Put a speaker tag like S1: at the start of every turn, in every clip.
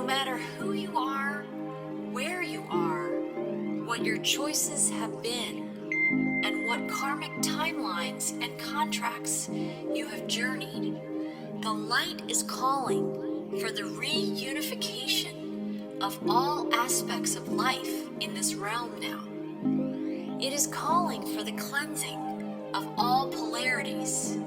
S1: matter who you are, where you are, what your choices have been, and what karmic timelines and contracts you have journeyed, the light is calling for the reunification of all aspects of life in this realm now. It is calling for the cleansing of all polarities.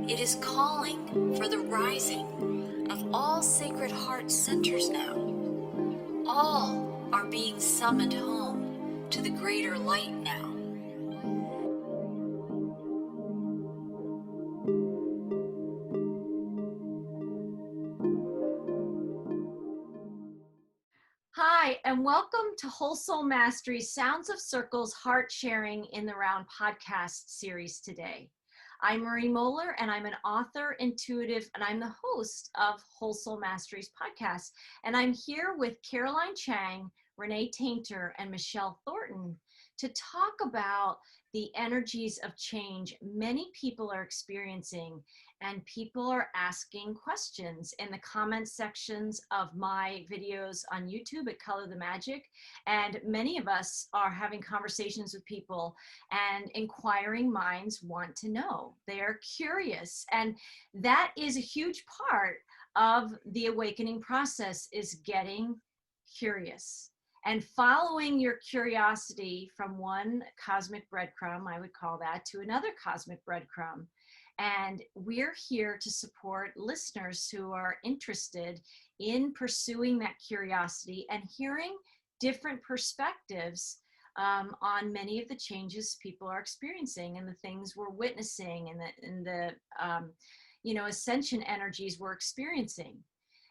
S1: It is calling for the rising of all sacred heart centers now. All are being summoned home to the greater light now.
S2: Hi, and welcome to Whole Soul Mastery's Sounds of Circles Heart Sharing in the Round podcast series today. I'm Marie Moeller, and I'm an author, intuitive, and I'm the host of Whole Soul Mastery's podcast. And I'm here with Caroline Chang, Renee Tainter, and Michelle Thornton to talk about the energies of change many people are experiencing, and people are asking questions in the comment sections of my videos on YouTube at Color the Magic. And many of us are having conversations with people, and inquiring minds want to know. They're curious. And that is a huge part of the awakening process, is getting curious and following your curiosity from one cosmic breadcrumb, I would call that, to another cosmic breadcrumb. And we're here to support listeners who are interested in pursuing that curiosity and hearing different perspectives on many of the changes people are experiencing and the things we're witnessing and the ascension energies we're experiencing.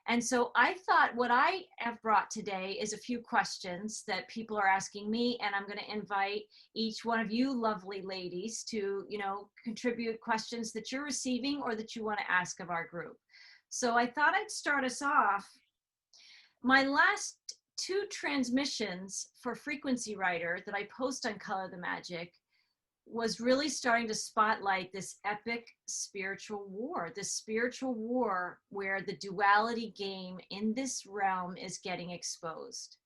S2: And so I thought what I have brought today is a few questions that people are asking me, and I'm going to invite each one of you lovely ladies to, contribute questions that you're receiving or that you want to ask of our group. So I thought I'd start us off. My last 2 transmissions for Frequency Writer that I post on Color the Magic was really starting to spotlight this epic spiritual war where the duality game in this realm is getting exposed.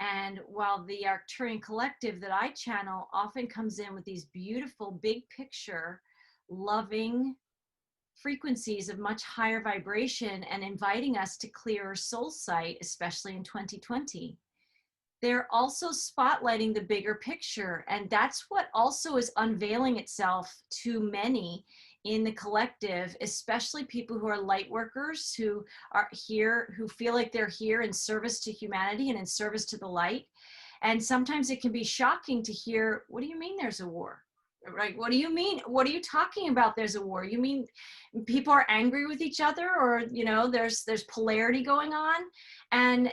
S2: And while the Arcturian collective that I channel often comes in with these beautiful, big picture, loving frequencies of much higher vibration and inviting us to clearer soul sight, especially in 2020, they're also spotlighting the bigger picture. And that's what also is unveiling itself to many in the collective, especially people who are light workers, who are here, who feel like they're here in service to humanity and in service to the light. And sometimes it can be shocking to hear, what do you mean there's a war? Right? What do you mean? What are you talking about? There's a war? You mean people are angry with each other, or, there's polarity going on? And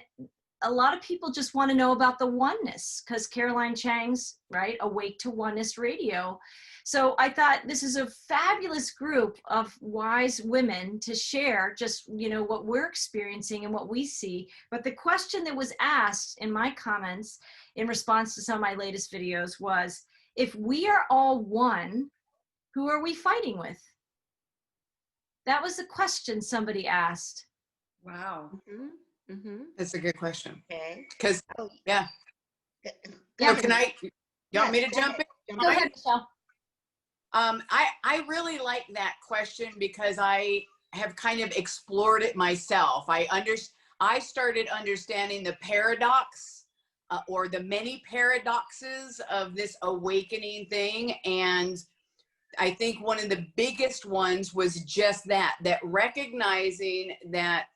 S2: a lot of people just want to know about the oneness, because Caroline Chang's, right, Awake to Oneness Radio. So I thought this is a fabulous group of wise women to share just, what we're experiencing and what we see. But the question that was asked in my comments in response to some of my latest videos was, if we are all one, who are we fighting with? That was the question somebody asked.
S3: Wow.
S4: Mm-hmm. Mm-hmm.
S3: That's a good question.
S4: Okay.
S3: Because, yeah.
S2: Yeah.
S3: So you want me to jump in?
S2: Go ahead, Michelle.
S3: I really like that question because I have kind of explored it myself. I started understanding the paradox or the many paradoxes of this awakening thing. And I think one of the biggest ones was just that recognizing that,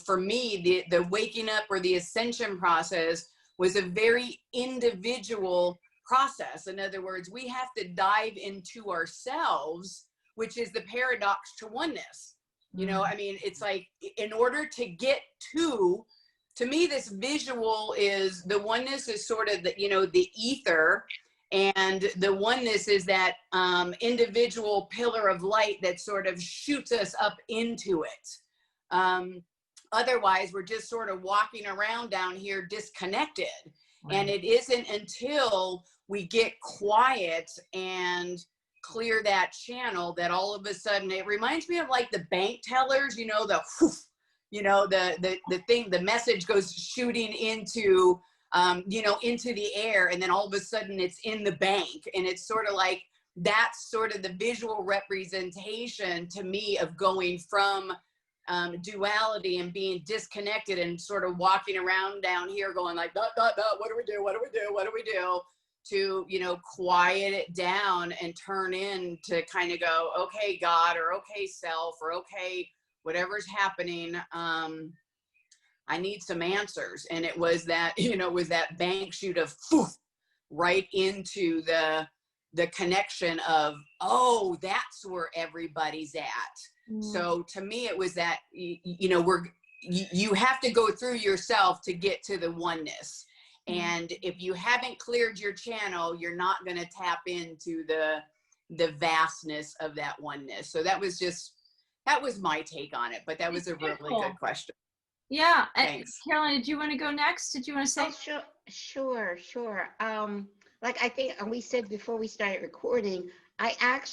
S3: for me, the waking up or the ascension process was a very individual process. In other words, we have to dive into ourselves, which is the paradox to oneness. It's like, in order to get to me, this visual is the oneness is sort of the ether, and the oneness is that individual pillar of light that sort of shoots us up into it. Otherwise, we're just sort of walking around down here disconnected. Right. And it isn't until we get quiet and clear that channel that all of a sudden, it reminds me of like the bank tellers, the whoof, you know, the message goes shooting into, you know, into the air, and then all of a sudden it's in the bank. And it's sort of like, that's sort of the visual representation to me of going from duality and being disconnected and sort of walking around down here going like, dot, dot, dot, what do we do? What do we do? What do we do? To, you know, quiet it down and turn in to kind of go, okay, God, or okay, self, or okay, whatever's happening. I need some answers. And it was that, you know, was that bank shoot of right into the connection of, oh, that's where everybody's at. So to me, it was that, you know, you have to go through yourself to get to the oneness. And if you haven't cleared your channel, you're not going to tap into the vastness of that oneness. So that was my take on it, but that was a really good question.
S2: Yeah.
S3: Thanks.
S2: Caroline, did you want to go next? Did you want to say?
S4: Oh, sure. Like I think we said before we started recording,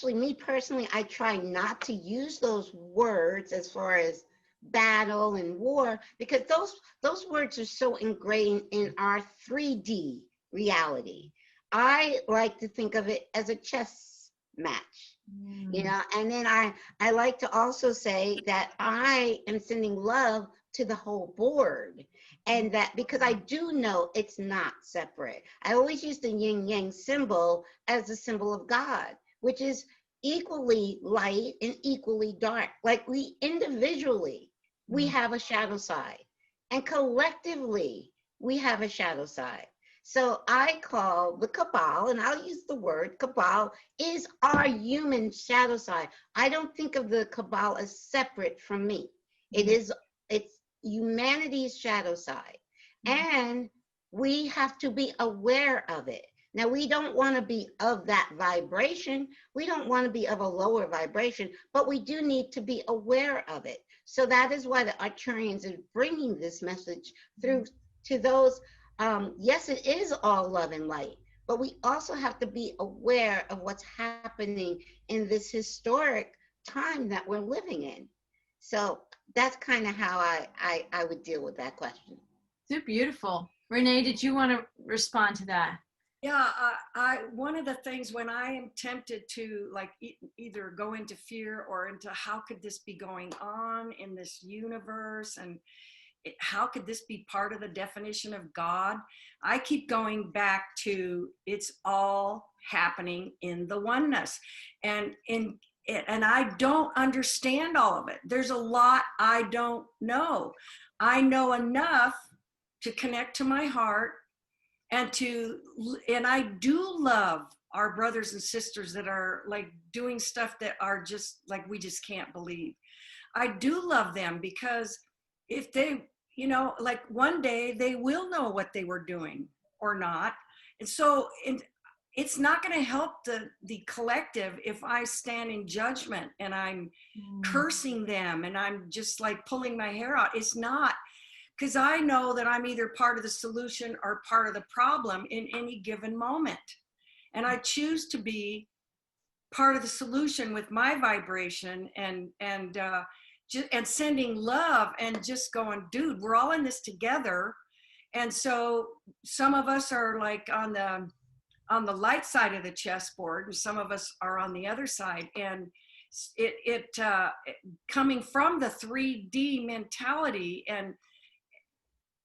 S4: me personally, I try not to use those words as far as battle and war, because those words are so ingrained in our 3D reality. I like to think of it as a chess match, you know, and then I like to also say that I am sending love to the whole board, and that because I do know it's not separate. I always use the yin yang symbol as a symbol of God, which is equally light and equally dark. Like we individually, we have a shadow side, and collectively we have a shadow side. So I call the cabal, and I'll use the word cabal, is our human shadow side. I don't think of the cabal as separate from me. It's humanity's shadow side. And we have to be aware of it. Now, we don't want to be of that vibration. We don't want to be of a lower vibration, but we do need to be aware of it. So that is why the Arcturians are bringing this message through to those. Yes, it is all love and light, but we also have to be aware of what's happening in this historic time that we're living in. So that's kind of how I would deal with that question.
S2: So beautiful. Renee, did you want to respond to that?
S5: Yeah, one of the things when I am tempted to like either go into fear or into how could this be going on in this universe, and how could this be part of the definition of God? I keep going back to it's all happening in the oneness, and I don't understand all of it. There's a lot I don't know. I know enough to connect to my heart, and I do love our brothers and sisters that are like doing stuff that are just like, we just can't believe. I do love them because if they, you know, like one day they will know what they were doing or not. And so it's not going to help the collective if I stand in judgment and I'm cursing them and I'm just like pulling my hair out. It's not. Because I know that I'm either part of the solution or part of the problem in any given moment. And I choose to be part of the solution with my vibration and sending love and just going, dude, we're all in this together. And so some of us are like on the light side of the chessboard, and some of us are on the other side. And it coming from the 3D mentality and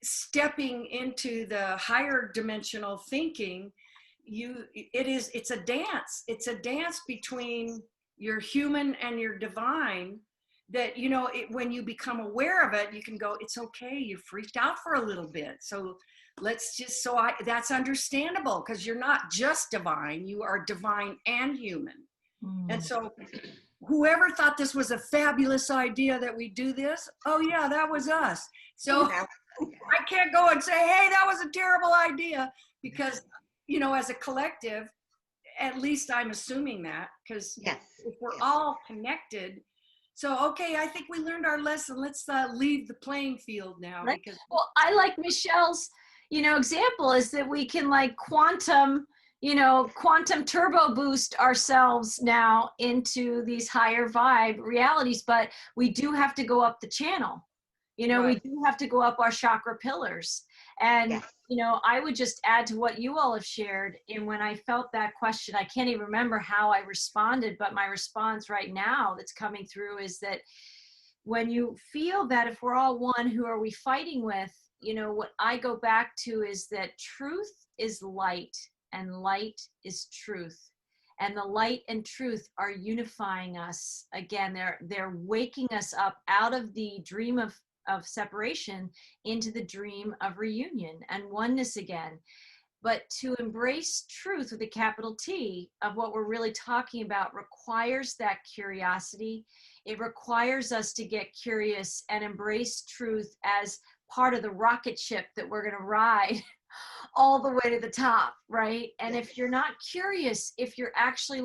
S5: stepping into the higher dimensional thinking, it's a dance. It's a dance between your human and your divine that, you know, when you become aware of it, you can go, it's okay. You freaked out for a little bit. So that's understandable, because you're not just divine, you are divine and human. And so whoever thought this was a fabulous idea that we do this, oh yeah, that was us. So I can't go and say, hey, that was a terrible idea, because, you know, as a collective, at least I'm assuming that, because if we're all connected. So, okay, I think we learned our lesson. Let's leave the playing field now.
S2: Right.
S5: Because
S2: well, I like Michelle's, you know, example is that we can like quantum turbo boost ourselves now into these higher vibe realities, but we do have to go up the channel. You know,
S5: Right.
S2: we do have to go up our chakra pillars. And,
S4: Yes.
S2: you know, I would just add to what you all have shared. And when I felt that question, I can't even remember how I responded, but my response right now that's coming through is that when you feel that if we're all one, who are we fighting with? You know, what I go back to is that truth is light and light is truth. And the light and truth are unifying us. Again, they're waking us up out of the dream of separation into the dream of reunion and oneness again. But to embrace truth with a capital T of what we're really talking about requires that curiosity. It requires us to get curious and embrace truth as part of the rocket ship that we're going to ride all the way to the top, right? And if you're not curious, if you're actually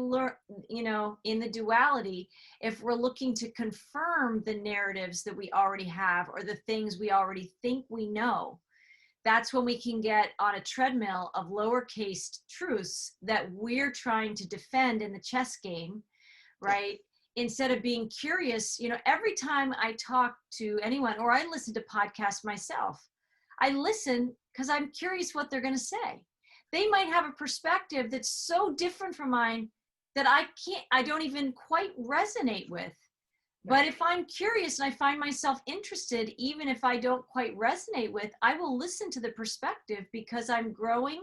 S2: you know, in the duality, if we're looking to confirm the narratives that we already have or the things we already think we know, that's when we can get on a treadmill of lowercase truths that we're trying to defend in the chess game, right? Instead of being curious, you know, every time I talk to anyone or I listen to podcasts myself, I listen because I'm curious what they're going to say. They might have a perspective that's so different from mine that I don't even quite resonate with. But if I'm curious and I find myself interested, even if I don't quite resonate with, I will listen to the perspective because I'm growing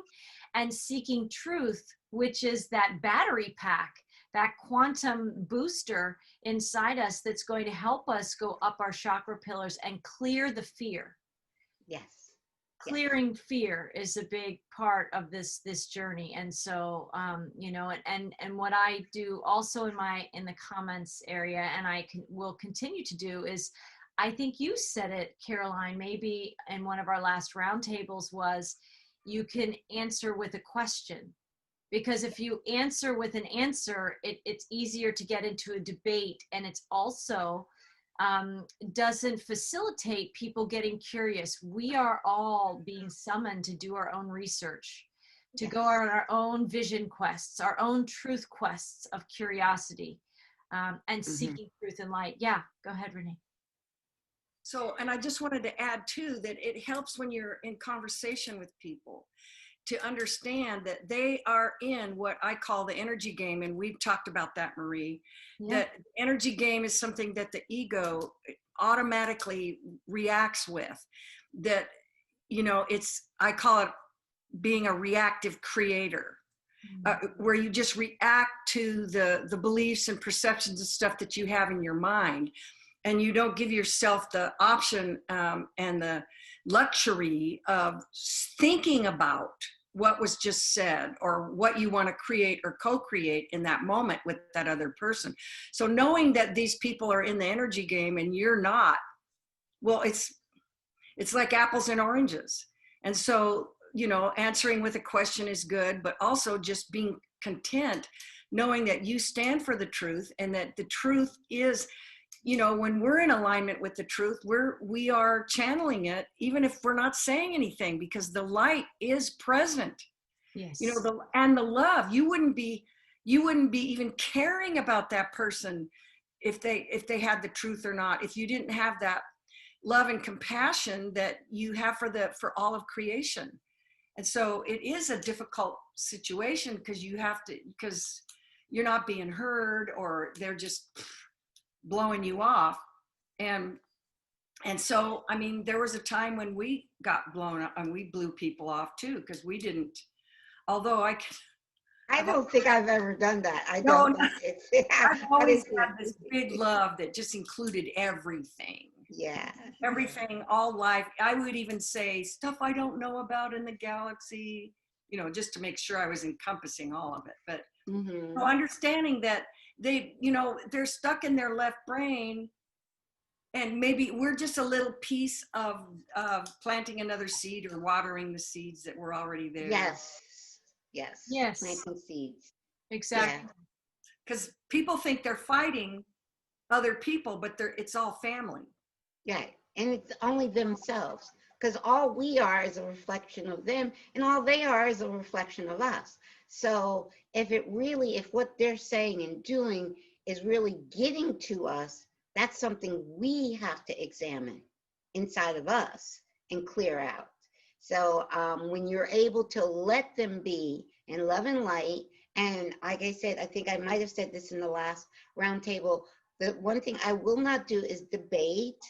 S2: and seeking truth, which is that battery pack, that quantum booster inside us that's going to help us go up our chakra pillars and clear the fear.
S4: Yes.
S2: Clearing fear is a big part of this journey. And so you know, and what I do also in the comments area, and will continue to do, is I think you said it, Caroline, maybe in one of our last roundtables, was you can answer with a question. Because if you answer with an answer, it's easier to get into a debate, and it's also doesn't facilitate people getting curious. We are all being summoned to do our own research, to go on our own vision quests, our own truth quests of curiosity, and seeking truth and light. Yeah, go ahead, Renee.
S5: So, and I just wanted to add too, that it helps when you're in conversation with people to understand that they are in what I call the energy game. And we've talked about that, Marie.
S2: Yeah.
S5: That energy game is something that the ego automatically reacts with. That, you know, I call it being a reactive creator, where you just react to the beliefs and perceptions and stuff that you have in your mind. And you don't give yourself the option and the luxury of thinking about what was just said or what you want to create or co-create in that moment with that other person. So knowing that these people are in the energy game and you're not, well, it's like apples and oranges. And so, you know, answering with a question is good, but also just being content, knowing that you stand for the truth and that the truth is, you know, when we're in alignment with the truth, we are channeling it, even if we're not saying anything, because the light is present.
S2: Yes.
S5: You know, and the love, you wouldn't be even caring about that person if they had the truth or not, if you didn't have that love and compassion that you have for all of creation. And so it is a difficult situation because you're not being heard, or they're just blowing you off. And so, I mean, there was a time when we got blown up and we blew people off too, because we didn't, although I
S4: don't think I've ever done that. I've
S5: always had this big love that just included everything.
S4: Yeah.
S5: Everything, all life. I would even say stuff I don't know about in the galaxy, you know, just to make sure I was encompassing all of it. But so understanding that they're stuck in their left brain, and maybe we're just a little piece of planting another seed or watering the seeds that were already there.
S2: Yes.
S4: Planting seeds.
S2: Exactly.
S5: Because people think they're fighting other people, but it's all family.
S4: Yeah, and it's only themselves, because all we are is a reflection of them, and all they are is a reflection of us. So if what they're saying and doing is really getting to us, that's something we have to examine inside of us and clear out. So when you're able to let them be in love and light, and like I said, I think I might have said this in the last roundtable, the one thing I will not do is debate,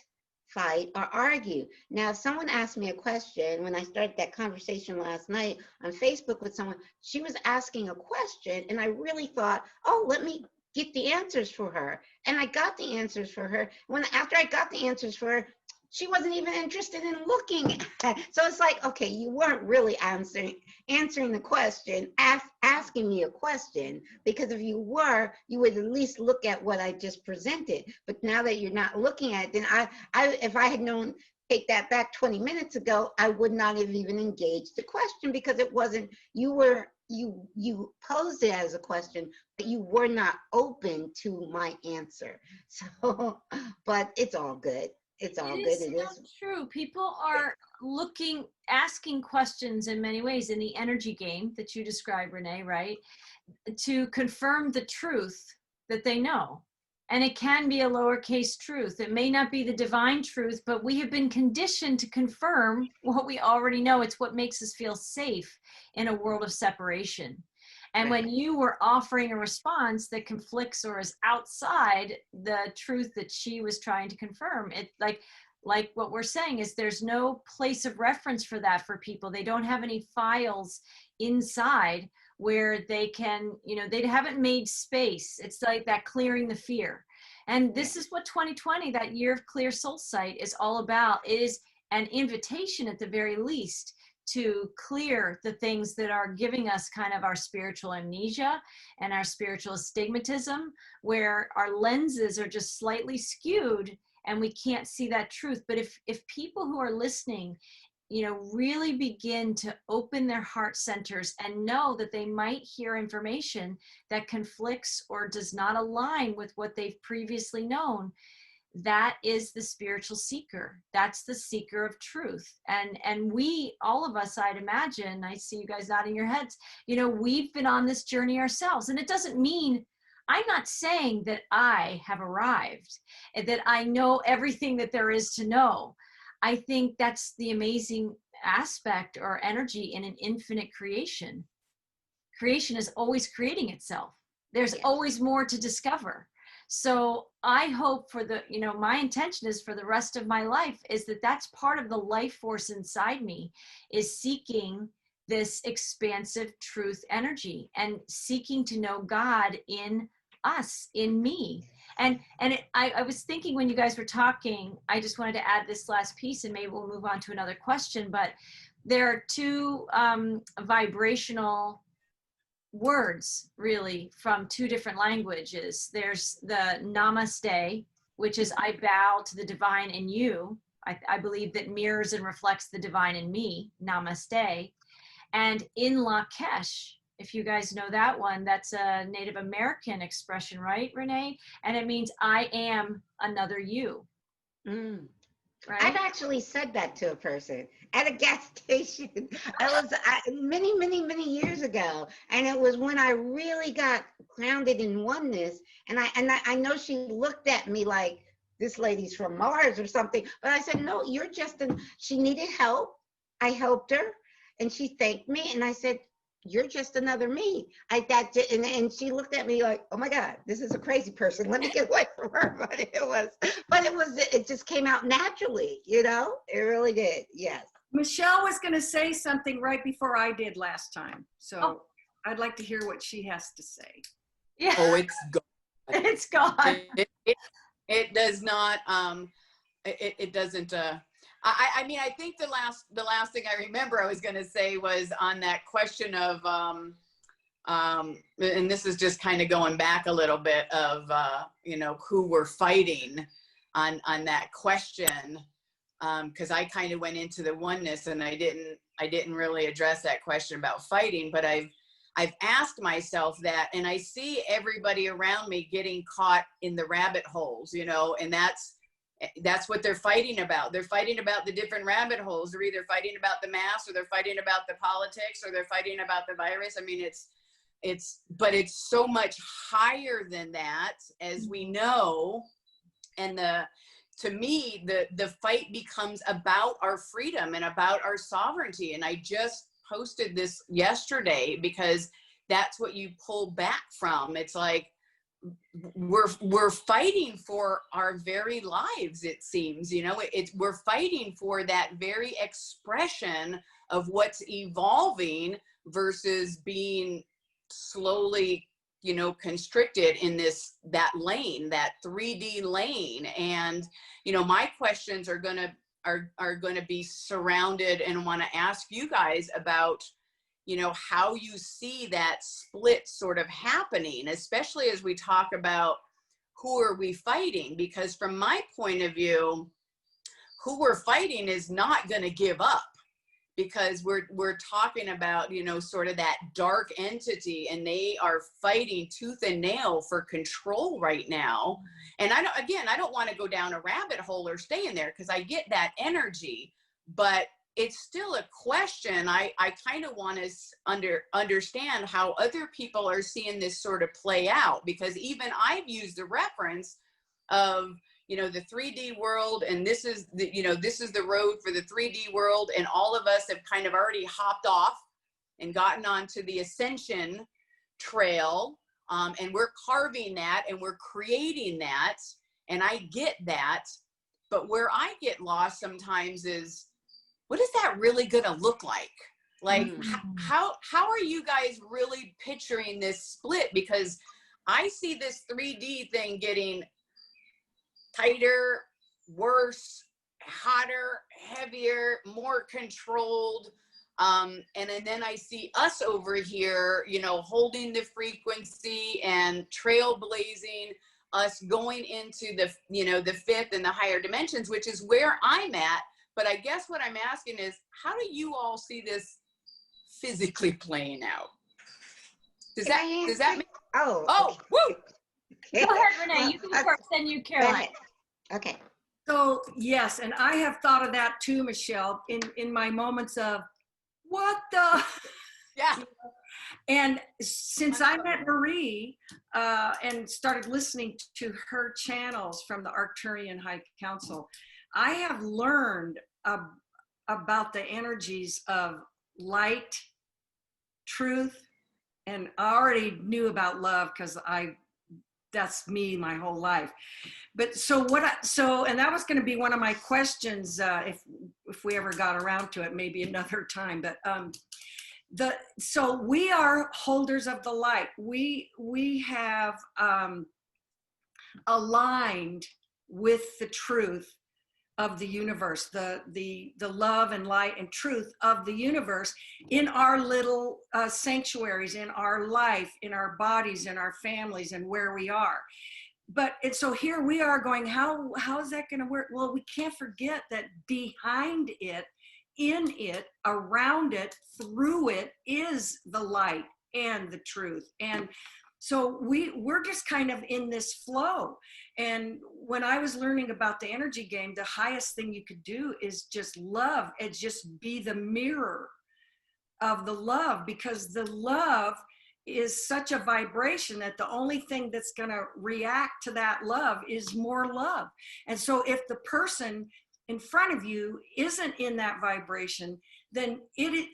S4: fight, or argue. Now, if someone asked me a question, when I started that conversation last night on Facebook with someone, she was asking a question, and I really thought, oh, let me get the answers for her. And I got the answers for her. After I got the answers for her, she wasn't even interested in looking at it. So it's like, okay, you weren't really answering the question, asking me a question, because if you were, you would at least look at what I just presented. But now that you're not looking at it, then if I had known, take that back 20 minutes ago, I would not have even engaged the question, because it wasn't, you posed it as a question, but you were not open to my answer. So, but it's all good. It's all good. It is
S2: true. People are asking questions in many ways in the energy game that you described, Renee, right? To confirm the truth that they know. And it can be a lowercase truth. It may not be the divine truth, but we have been conditioned to confirm what we already know. It's what makes us feel safe in a world of separation. And when you were offering a response that conflicts or is outside the truth that she was trying to confirm, it like what we're saying is there's no place of reference for that for people. They don't have any files inside where they can, they haven't made space. It's like that clearing the fear. And this is what 2020, that year of clear soul sight, is all about. It is an invitation at the very least to clear the things that are giving us kind of our spiritual amnesia and our spiritual astigmatism, where our lenses are just slightly skewed and we can't see that truth. But if people who are listening, really begin to open their heart centers and know that they might hear information that conflicts or does not align with what they've previously known, that is the spiritual seeker. That's the seeker of truth. And we, all of us, I'd imagine, I see you guys nodding your heads, we've been on this journey ourselves. And it doesn't mean, I'm not saying that I have arrived and that I know everything that there is to know. I think that's the amazing aspect or energy in an infinite creation. Creation is always creating itself. There's always more to discover. So I hope for my intention is for the rest of my life is that's part of the life force inside me, is seeking this expansive truth energy and seeking to know God in us, in me. And I was thinking when you guys were talking, I just wanted to add this last piece and maybe we'll move on to another question, but there are two vibrational words really from two different languages. There's the namaste, which is I bow to the divine in you. I believe that mirrors and reflects the divine in me, namaste. And in Lakesh, if you guys know that one, that's a Native American expression, right, Renee? And it means I am another you.
S4: Right? I've actually said that to a person at a gas station. Many years ago, and it was when I really got grounded in oneness. And I know she looked at me like, this lady's from Mars or something. But I said, no, you're just she needed help. I helped her, and she thanked me, and I said, you're just another me. And she looked at me like, oh my God, this is a crazy person. Let me get away from her. But it just came out naturally, it really did. Yes.
S5: Michelle was going to say something right before I did last time. So I'd like to hear what she has to say.
S2: Yeah.
S3: Oh, it's gone.
S2: It's gone.
S3: It does not, it doesn't, I mean, I think the last thing I remember I was going to say was on that question of, and this is just kind of going back a little bit of, who we're fighting on that question. Cause I kind of went into the oneness and I didn't really address that question about fighting, but I've asked myself that, and I see everybody around me getting caught in the rabbit holes, and that's what they're fighting about. They're fighting about the different rabbit holes. They're either fighting about the mask, or they're fighting about the politics, or they're fighting about the virus. I mean, but it's so much higher than that, as we know. And to me, the fight becomes about our freedom and about our sovereignty. And I just posted this yesterday because that's what you pull back from. It's like, we're fighting for our very lives, it seems. We're fighting for that very expression of what's evolving versus being slowly constricted in that lane, that 3D lane. And my questions are gonna be surrounded, and want to ask you guys about how you see that split sort of happening, especially as we talk about who are we fighting. Because from my point of view, who we're fighting is not going to give up, because we're talking about sort of that dark entity, and they are fighting tooth and nail for control right now. And I don't want to go down a rabbit hole or stay in there, because I get that energy, but it's still a question. I kind of want to understand how other people are seeing this sort of play out, because even I've used the reference of the 3D world, and this is the road for the 3D world, and all of us have kind of already hopped off and gotten onto the ascension trail, and we're carving that and we're creating that, and I get that. But where I get lost sometimes is, what is that really going to look like? Like, how are you guys really picturing this split? Because I see this 3D thing getting tighter, worse, hotter, heavier, more controlled. And then I see us over here, holding the frequency and trailblazing, us going into the fifth and the higher dimensions, which is where I'm at. But I guess what I'm asking is, how do you all see this physically playing out? Does that make?
S4: Oh,
S3: Woo!
S2: Go ahead, Renee. You go first, then you, Caroline.
S4: Okay.
S5: So yes, and I have thought of that too, Michelle, in my moments of what the.
S3: Yeah.
S5: And since I met Marie and started listening to her channels from the Arcturian High Council, I have learned about the energies of light, truth, and I already knew about love because that's me my whole life. But and that was going to be one of my questions if we ever got around to it, maybe another time. But so we are holders of the light. We have aligned with the truth of the universe, the love and light and truth of the universe in our little sanctuaries, in our life, in our bodies, in our families, and where we are. But so here we are going, how is that going to work? Well, we can't forget that behind it, in it, around it, through it is the light and the truth. And so we're just kind of in this flow. And when I was learning about the energy game, the highest thing you could do is just love and just be the mirror of the love, because the love is such a vibration that the only thing that's going to react to that love is more love. And so if the person in front of you isn't in that vibration, then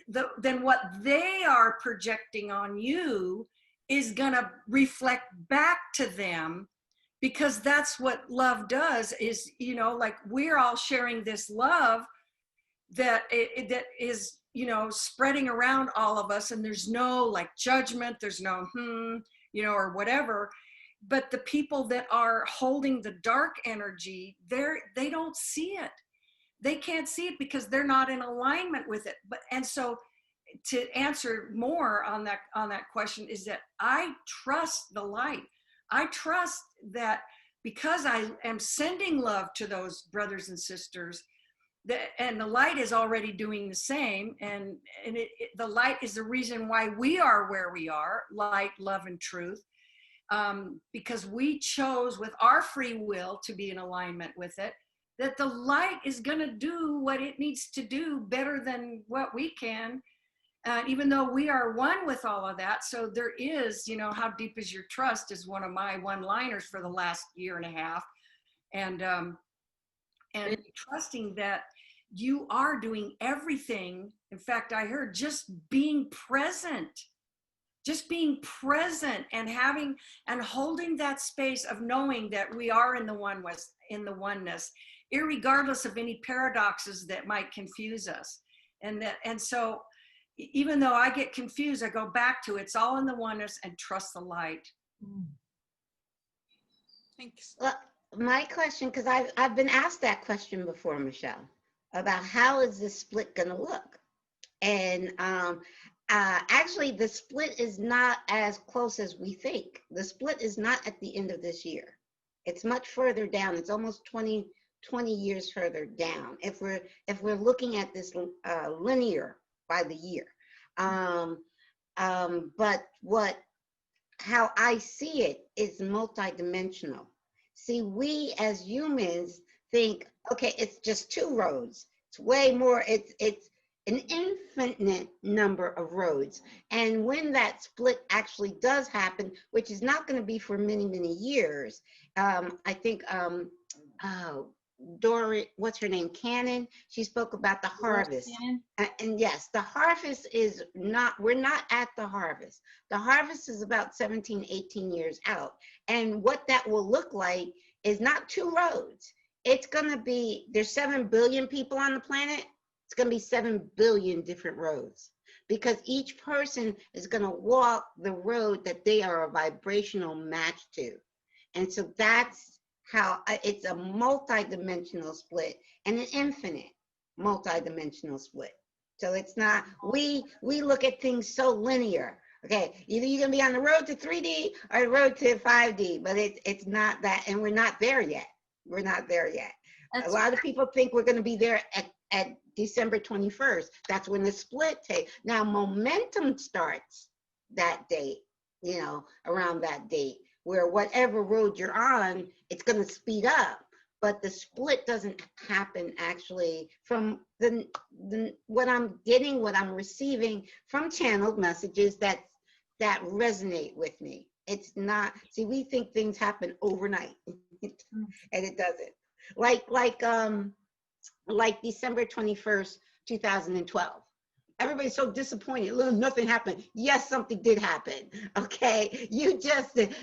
S5: then what they are projecting on you is going to reflect back to them, because that's what love does. Is, like, we're all sharing this love that is, spreading around all of us, and there's no like judgment, there's no or whatever. But the people that are holding the dark energy, they don't see it. They can't see it because they're not in alignment with it. And so to answer more on that question is that I trust the light. I trust that because I am sending love to those brothers and sisters, and the light is already doing the same, and the light is the reason why we are where we are, light, love, and truth, because we chose with our free will to be in alignment with it, that the light is going to do what it needs to do better than what we can, even though we are one with all of that. So there is, how deep is your trust is one of my one-liners for the last year and a half. And and trusting that you are doing everything. In fact, I heard just being present and having and holding that space of knowing that we are in the oneness, irregardless of any paradoxes that might confuse us. And so even though I get confused, I go back to it's all in the oneness and trust the light.
S3: Thanks.
S4: Well, my question, because I've been asked that question before, Michelle, about how is this split going to look? And actually, the split is not as close as we think. The split is not at the end of this year. It's much further down. It's almost 20 years further down. If we're looking at this linear by the year. But how I see it is multidimensional. See, we as humans think, okay, it's just 2 roads. It's way more, it's an infinite number of roads. And when that split actually does happen, which is not going to be for many, many years, I think Dory, what's her name, Cannon, she spoke about the harvest. And yes, the harvest is not, we're not at the harvest. The harvest is about 17, 18 years out. And what that will look like is not 2 roads. It's going to be, there's 7 billion people on the planet. It's going to be 7 billion different roads, because each person is going to walk the road that they are a vibrational match to. And so that's how it's a multi-dimensional split and an infinite multi-dimensional split. So it's not, we look at things so linear. Okay, either you're gonna be on the road to 3D or the road to 5D, but it's not that, and we're not there yet. We're not there yet. A lot of people think we're gonna be there at December 21st. That's when the split takes. Now momentum starts that date, you know, around that date, where whatever road you're on, it's going to speed up, but the split doesn't happen actually from what I'm getting, what I'm receiving from channeled messages that resonate with me. It's not, see, we think things happen overnight and it doesn't. Like December 21st, 2012. Everybody's so disappointed. Nothing happened. Yes, something did happen. Okay.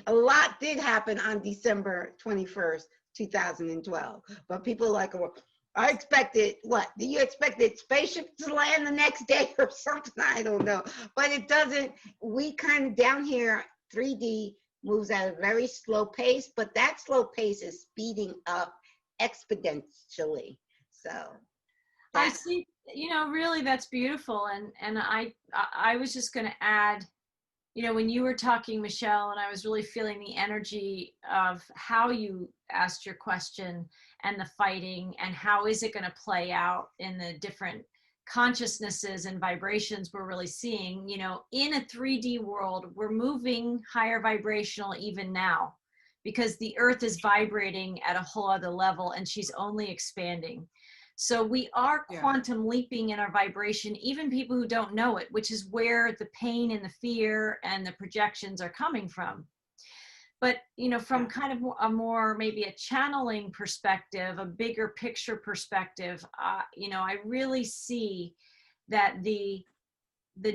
S4: A lot did happen on December 21st, 2012. But people are like, well, I expected what? Do you expect spaceship to land the next day or something? I don't know. But it doesn't. We kind of down here, 3D moves at a very slow pace, but that slow pace is speeding up exponentially. So
S2: I see, you know, really that's beautiful. And I was just going to add, you know, when you were talking, Michelle, and I was really feeling the energy of how you asked your question and the fighting and how is it going to play out in the different consciousnesses and vibrations we're really seeing. You know, in a 3D world, we're moving higher vibrational even now, because the earth is vibrating at a whole other level and she's only expanding. So we are quantum leaping in our vibration, even people who don't know it, which is where the pain and the fear and the projections are coming from. But, you know, from kind of a more, maybe a channeling perspective, a bigger picture perspective, you know, I really see that the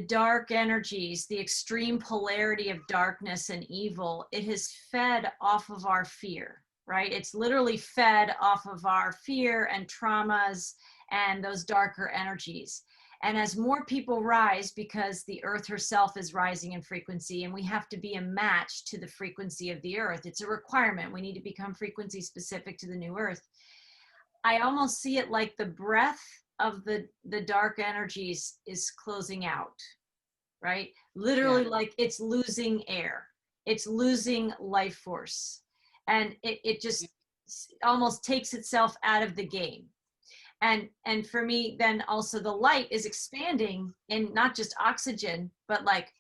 S2: dark energies, the extreme polarity of darkness and evil, it has fed off of our fear. Right? It's literally fed off of our fear and traumas and those darker energies. And as more people rise, because the earth herself is rising in frequency, and we have to be a match to the frequency of the earth. It's a requirement. We need to become frequency specific to the new earth. I almost see it like the breath of the dark energies is closing out, right? Literally like it's losing air. It's losing life force. And it just almost takes itself out of the game. And for me, then also the light is expanding in not just oxygen, but like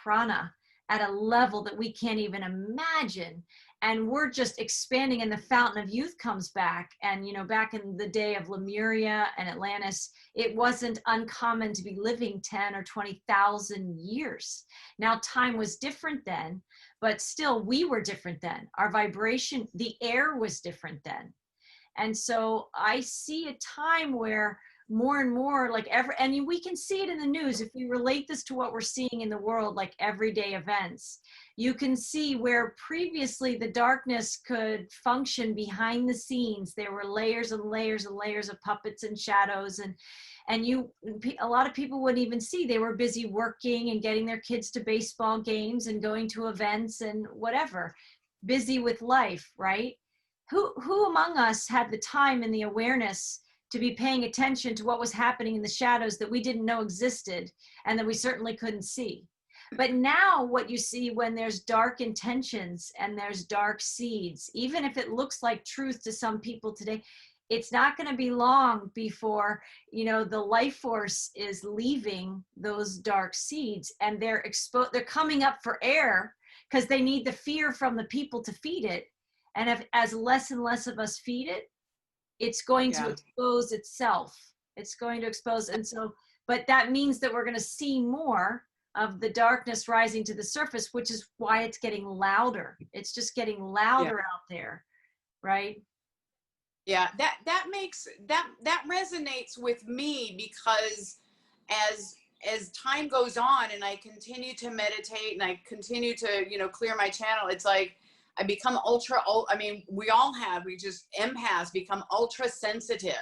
S2: prana at a level that we can't even imagine. And we're just expanding, and the fountain of youth comes back. And, you know, back in the day of Lemuria and Atlantis, it wasn't uncommon to be living 10 or 20,000 years. Now, time was different then, but still we were different then. Our vibration, the air was different then. And so I see a time where more and more, like and we can see it in the news. If we relate this to what we're seeing in the world, like everyday events, you can see where previously the darkness could function behind the scenes. There were layers and layers and layers of puppets and shadows, and a lot of people wouldn't even see. They were busy working and getting their kids to baseball games and going to events and whatever, busy with life, right? Who among us had the time and the awareness to be paying attention to what was happening in the shadows that we didn't know existed and that we certainly couldn't see? But now what you see when there's dark intentions and there's dark seeds, even if it looks like truth to some people today, it's not going to be long before, the life force is leaving those dark seeds, and they're coming up for air because they need the fear from the people to feed it. And as less and less of us feed it, it's going to expose itself. It's going to expose. And so, but that means that we're going to see more of the darkness rising to the surface, which is why it's getting louder. It's just getting louder out there, right?
S3: Yeah, that resonates with me, because as time goes on and I continue to meditate and I continue to, clear my channel, it's like I become we just empaths become ultra sensitive.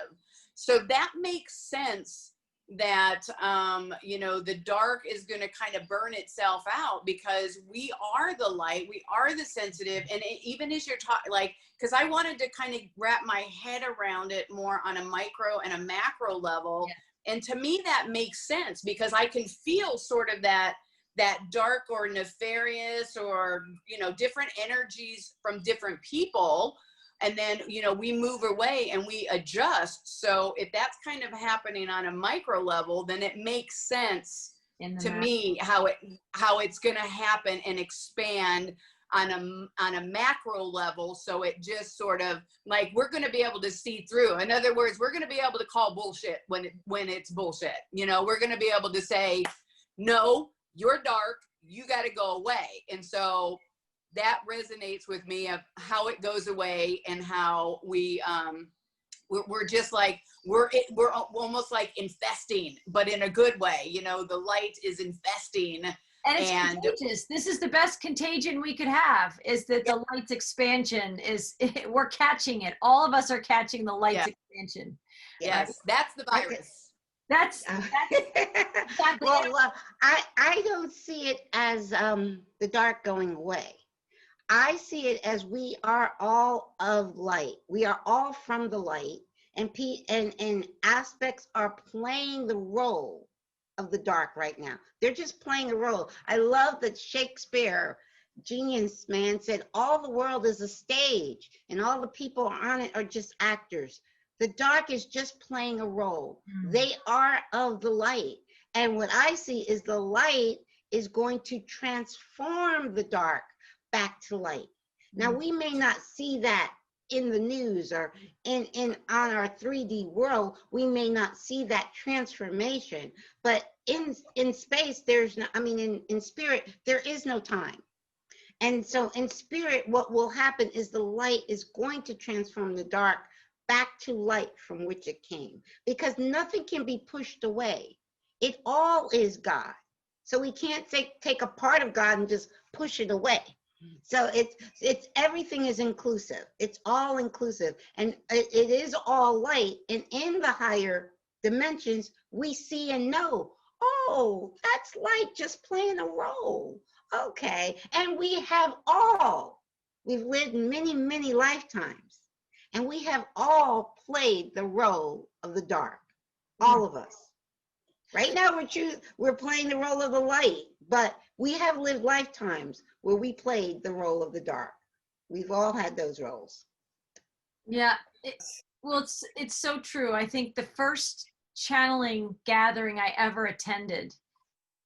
S3: So that makes sense that, the dark is going to kind of burn itself out, because we are the light, we are the sensitive. And even as you're talking, like, because I wanted to kind of wrap my head around it more on a micro and a macro level. Yeah. And to me, that makes sense, because I can feel sort of that dark or nefarious or, different energies from different people. And then, we move away and we adjust. So if that's kind of happening on a micro level, then it makes sense to me how it's going to happen and expand on a macro level. So it just sort of like, we're going to be able to see through. In other words, we're going to be able to call bullshit when it's bullshit. We're going to be able to say, no, you're dark, you got to go away. And so that resonates with me, of how it goes away, and how we're just like, we're almost like infesting, but in a good way. The light is infesting.
S2: And it's contagious. This is the best contagion we could have, is that the light's expansion we're catching it. All of us are catching the light's expansion.
S3: Yes, right? That's the virus.
S2: That's exactly.
S4: Well, I don't see it as the dark going away. I see it as we are all of light. We are all from the light, and aspects are playing the role of the dark right now. They're just playing a role. I love that Shakespeare, genius man, said all the world is a stage and all the people on it are just actors. The dark is just playing a role. They are of the light. And what I see is the light is going to transform the dark back to light. Now, we may not see that in the news or on our 3D world. We may not see that transformation, but in space, in spirit, there is no time. And so in spirit, what will happen is the light is going to transform the dark back to light from which it came, because nothing can be pushed away. It all is God. So we can't take a part of God and just push it away. So it's everything is inclusive. It's all inclusive, and it is all light. And in the higher dimensions, we see and know, oh, that's light just playing a role. Okay. And we've lived many, many lifetimes, and we have all played the role of the dark. All of us. Right now, we're playing the role of the light, but we have lived lifetimes where we played the role of the dark. We've all had those roles.
S2: Yeah, it's so true. I think the first channeling gathering I ever attended,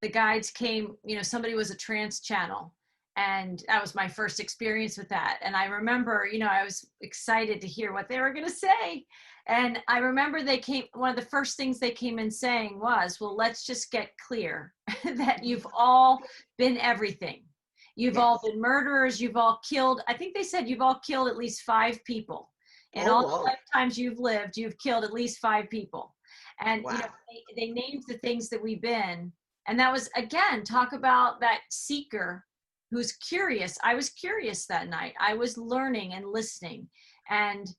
S2: the guides came, somebody was a trance channel, and that was my first experience with that. And I remember, I was excited to hear what they were going to say. And I remember one of the first things they came in saying was, well, let's just get clear that you've all been everything. You've all been murderers. You've all killed. I think they said you've all killed at least 5 people. In
S4: Oh,
S2: all
S4: whoa.
S2: the lifetimes you've lived, you've killed at least 5 people. And,
S4: Wow.
S2: they named the things that we've been. And that was, again, talk about that seeker who's curious. I was curious that night. I was learning and listening. And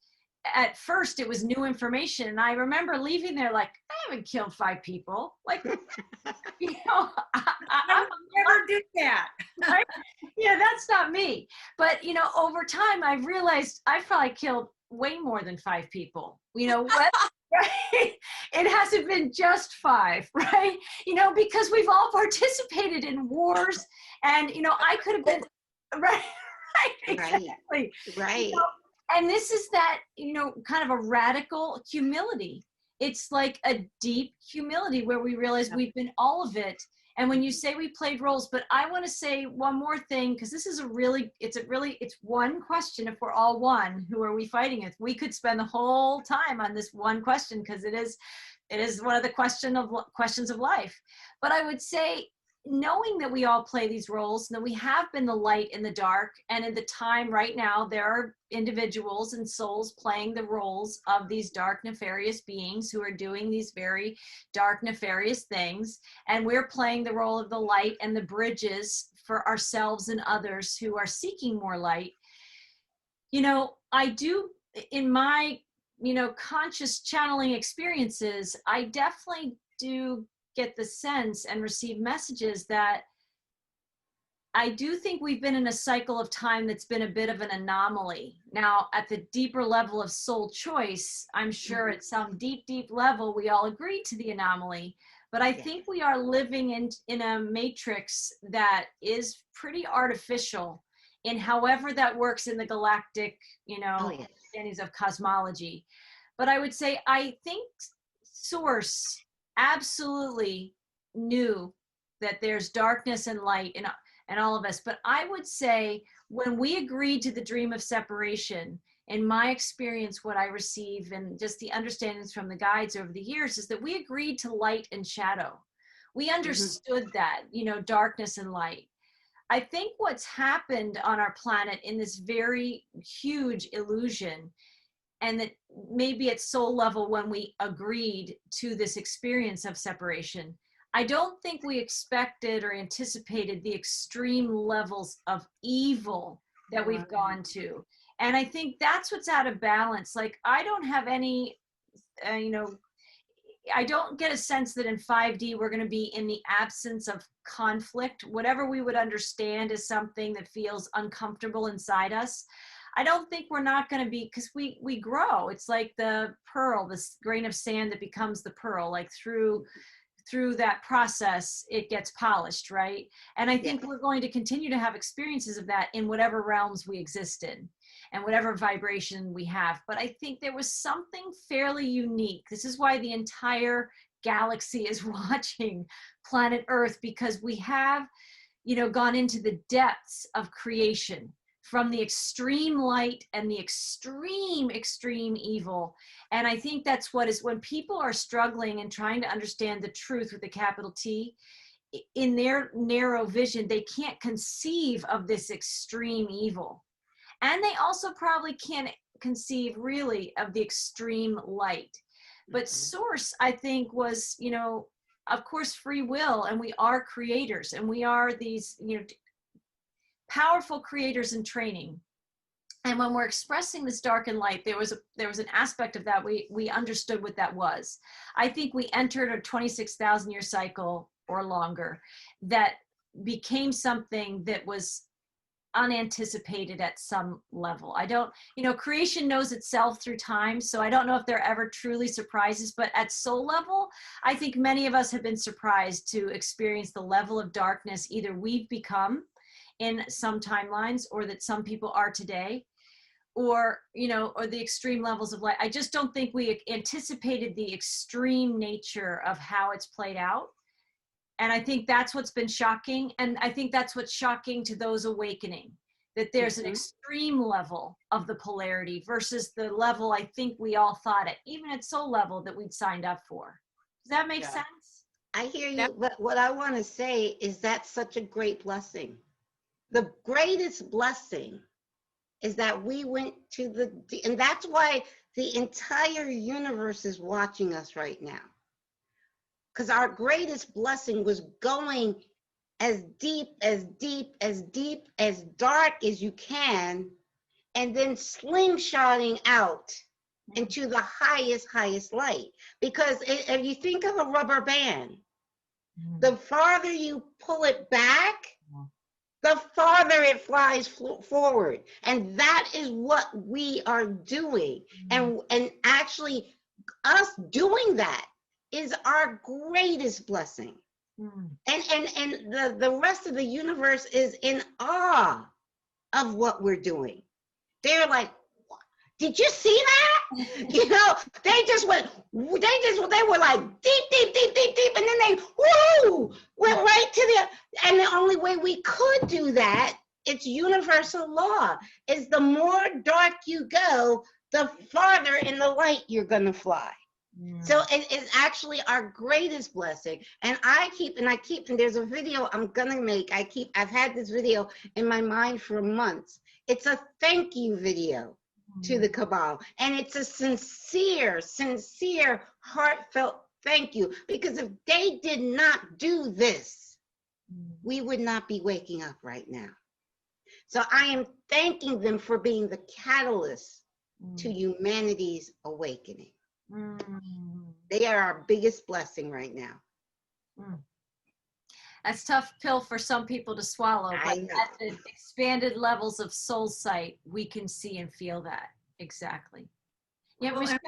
S2: at first it was new information. And I remember leaving there like, I haven't killed 5 people. Like,
S5: I would never do that.
S2: right? Yeah, that's not me. But, over time, I've realized I've probably killed way more than 5 people. What? Right? It hasn't been just 5, right? Because we've all participated in wars, and I could have been right, exactly.
S4: Right.
S2: And this is that, kind of a radical humility. It's like a deep humility where we realize we've been all of it. And when you say we played roles, but I want to say one more thing, because this is it's one question. If we're all one, who are we fighting with? We could spend the whole time on this one question, because it is one of the questions of life. But I would say, knowing that we all play these roles, and that we have been the light in the dark, and in the time right now, there are individuals and souls playing the roles of these dark, nefarious beings who are doing these very dark, nefarious things. And we're playing the role of the light and the bridges for ourselves and others who are seeking more light. I do, in my, conscious channeling experiences, I definitely do get the sense and receive messages that I do think we've been in a cycle of time that's been a bit of an anomaly. Now, at the deeper level of soul choice, I'm sure at some deep, deep level, we all agree to the anomaly. But I think we are living in a matrix that is pretty artificial in however that works in the galactic, understandings of cosmology. But I would say, I think Source absolutely knew that there's darkness and light in all of us. But I would say, when we agreed to the dream of separation, in my experience, what I receive and just the understandings from the guides over the years is that we agreed to light and shadow. We understood that, darkness and light. I think what's happened on our planet in this very huge illusion, and that maybe at soul level, when we agreed to this experience of separation, I don't think we expected or anticipated the extreme levels of evil that we've gone to. And I think that's what's out of balance. Like, I don't have any, I don't get a sense that in 5D we're going to be in the absence of conflict, whatever we would understand as something that feels uncomfortable inside us. I don't think we're not going to be, because we grow. It's like the pearl, this grain of sand that becomes the pearl, like through that process, it gets polished, right? And I think we're going to continue to have experiences of that in whatever realms we exist in and whatever vibration we have. But I think there was something fairly unique. This is why the entire galaxy is watching planet Earth, because we have, gone into the depths of creation, from the extreme light and the extreme evil. And I think that's what is, when people are struggling and trying to understand the truth with a capital T, in their narrow vision, they can't conceive of this extreme evil. And they also probably can't conceive really of the extreme light. But Source, I think, was, of course, free will, and we are creators, and we are these, powerful creators in training. And when we're expressing this dark and light, there was an aspect of that we understood what that was. I think we entered a 26,000 year cycle or longer that became something that was unanticipated at some level. I don't, creation knows itself through time, so I don't know if there are ever truly surprises, but at soul level, I think many of us have been surprised to experience the level of darkness either we've become in some timelines, or that some people are today, or the extreme levels of light. I just don't think we anticipated the extreme nature of how it's played out. And I think that's what's been shocking. And I think that's what's shocking to those awakening, that there's an extreme level of the polarity versus the level I think we all thought it, even at soul level, that we'd signed up for. Does that make sense?
S4: I hear you, but what I want to say is that's such a great blessing. The greatest blessing is that we went to and that's why the entire universe is watching us right now. Because our greatest blessing was going as deep, as deep, as deep, as dark as you can, and then slingshotting out into the highest light. Because if you think of a rubber band, the farther you pull it back, the farther it flies forward. And that is what we are doing. And actually, us doing that is our greatest blessing. And the rest of the universe is in awe of what we're doing. They're like, did you see that? You know, they were like deep, and then they went right to and the only way we could do that, it's universal law, is the more dark you go, the farther in the light you're gonna fly. So it is actually our greatest blessing. And and there's a video I'm gonna make. I've had this video in my mind for months. It's a thank you video to the cabal. And it's a sincere, heartfelt thank you. Because if they did not do this, we would not be waking up right now. So I am thanking them for being the catalyst to humanity's awakening. They are our biggest blessing right now.
S2: That's tough pill for some people to swallow, but at the expanded levels of soul sight, we can see and feel that. Exactly. Yeah, Michelle,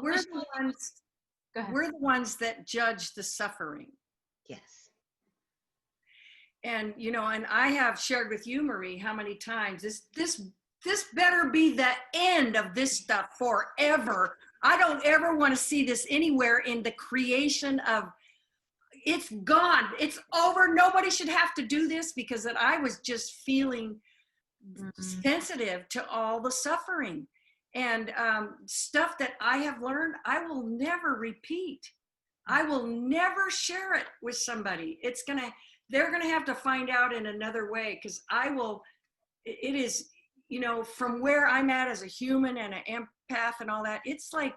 S5: we're the ones that judge the suffering.
S4: Yes.
S5: And, you know, and I have shared with you, Marie, how many times this better be the end of this stuff forever. I don't ever want to see this anywhere in the creation of, it's gone, it's over, nobody should have to do this, because that I was just feeling sensitive to all the suffering and stuff that I have learned I will never repeat. I will never share it with somebody. They're gonna have to find out in another way, because it is, you know, from where I'm at as a human and an empath and all that, it's like,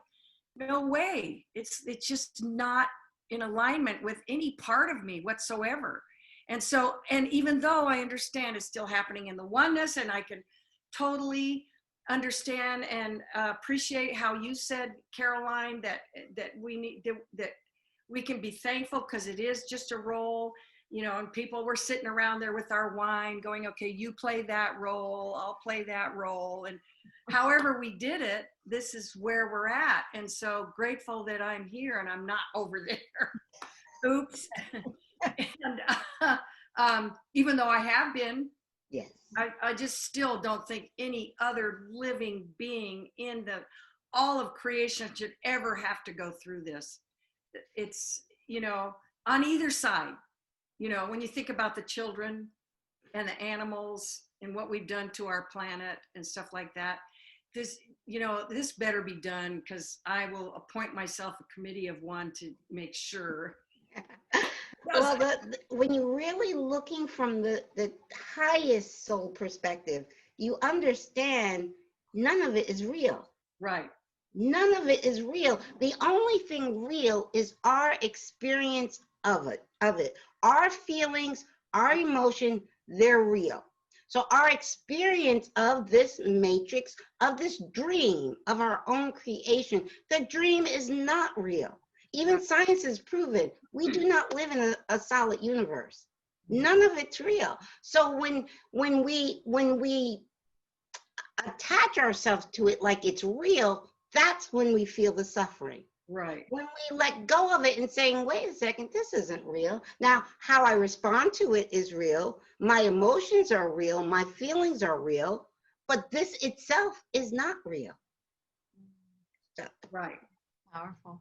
S5: no way. It's just not in alignment with any part of me whatsoever. And so, and even though I understand it's still happening in the oneness, and I can totally understand and appreciate how you said, Caroline, that we can be thankful because it is just a role. You know, and people were sitting around there with our wine going, okay, you play that role, I'll play that role. And however we did it, this is where we're at. And so grateful that I'm here and I'm not over there. Oops. And even though I have been,
S4: yes,
S5: I just still don't think any other living being in all of creation should ever have to go through this. It's, you know, on either side. You know, when you think about the children and the animals and what we've done to our planet and stuff like that, this better be done, because I will appoint myself a committee of one to make sure.
S4: Well, when you're really looking from the highest soul perspective, you understand none of it is real.
S5: Right.
S4: None of it is real. The only thing real is our experience of it. Our feelings, our emotion, they're real. So our experience of this matrix, of this dream, of our own creation, the dream is not real. Even science has proven we do not live in a solid universe. None of it's real. So when we attach ourselves to it like it's real, that's when we feel the suffering.
S5: Right.
S4: When we let go of it and saying, wait a second, this isn't real. Now, how I respond to it is real. My emotions are real. My feelings are real. But this itself is not real. So.
S5: Right.
S2: Powerful.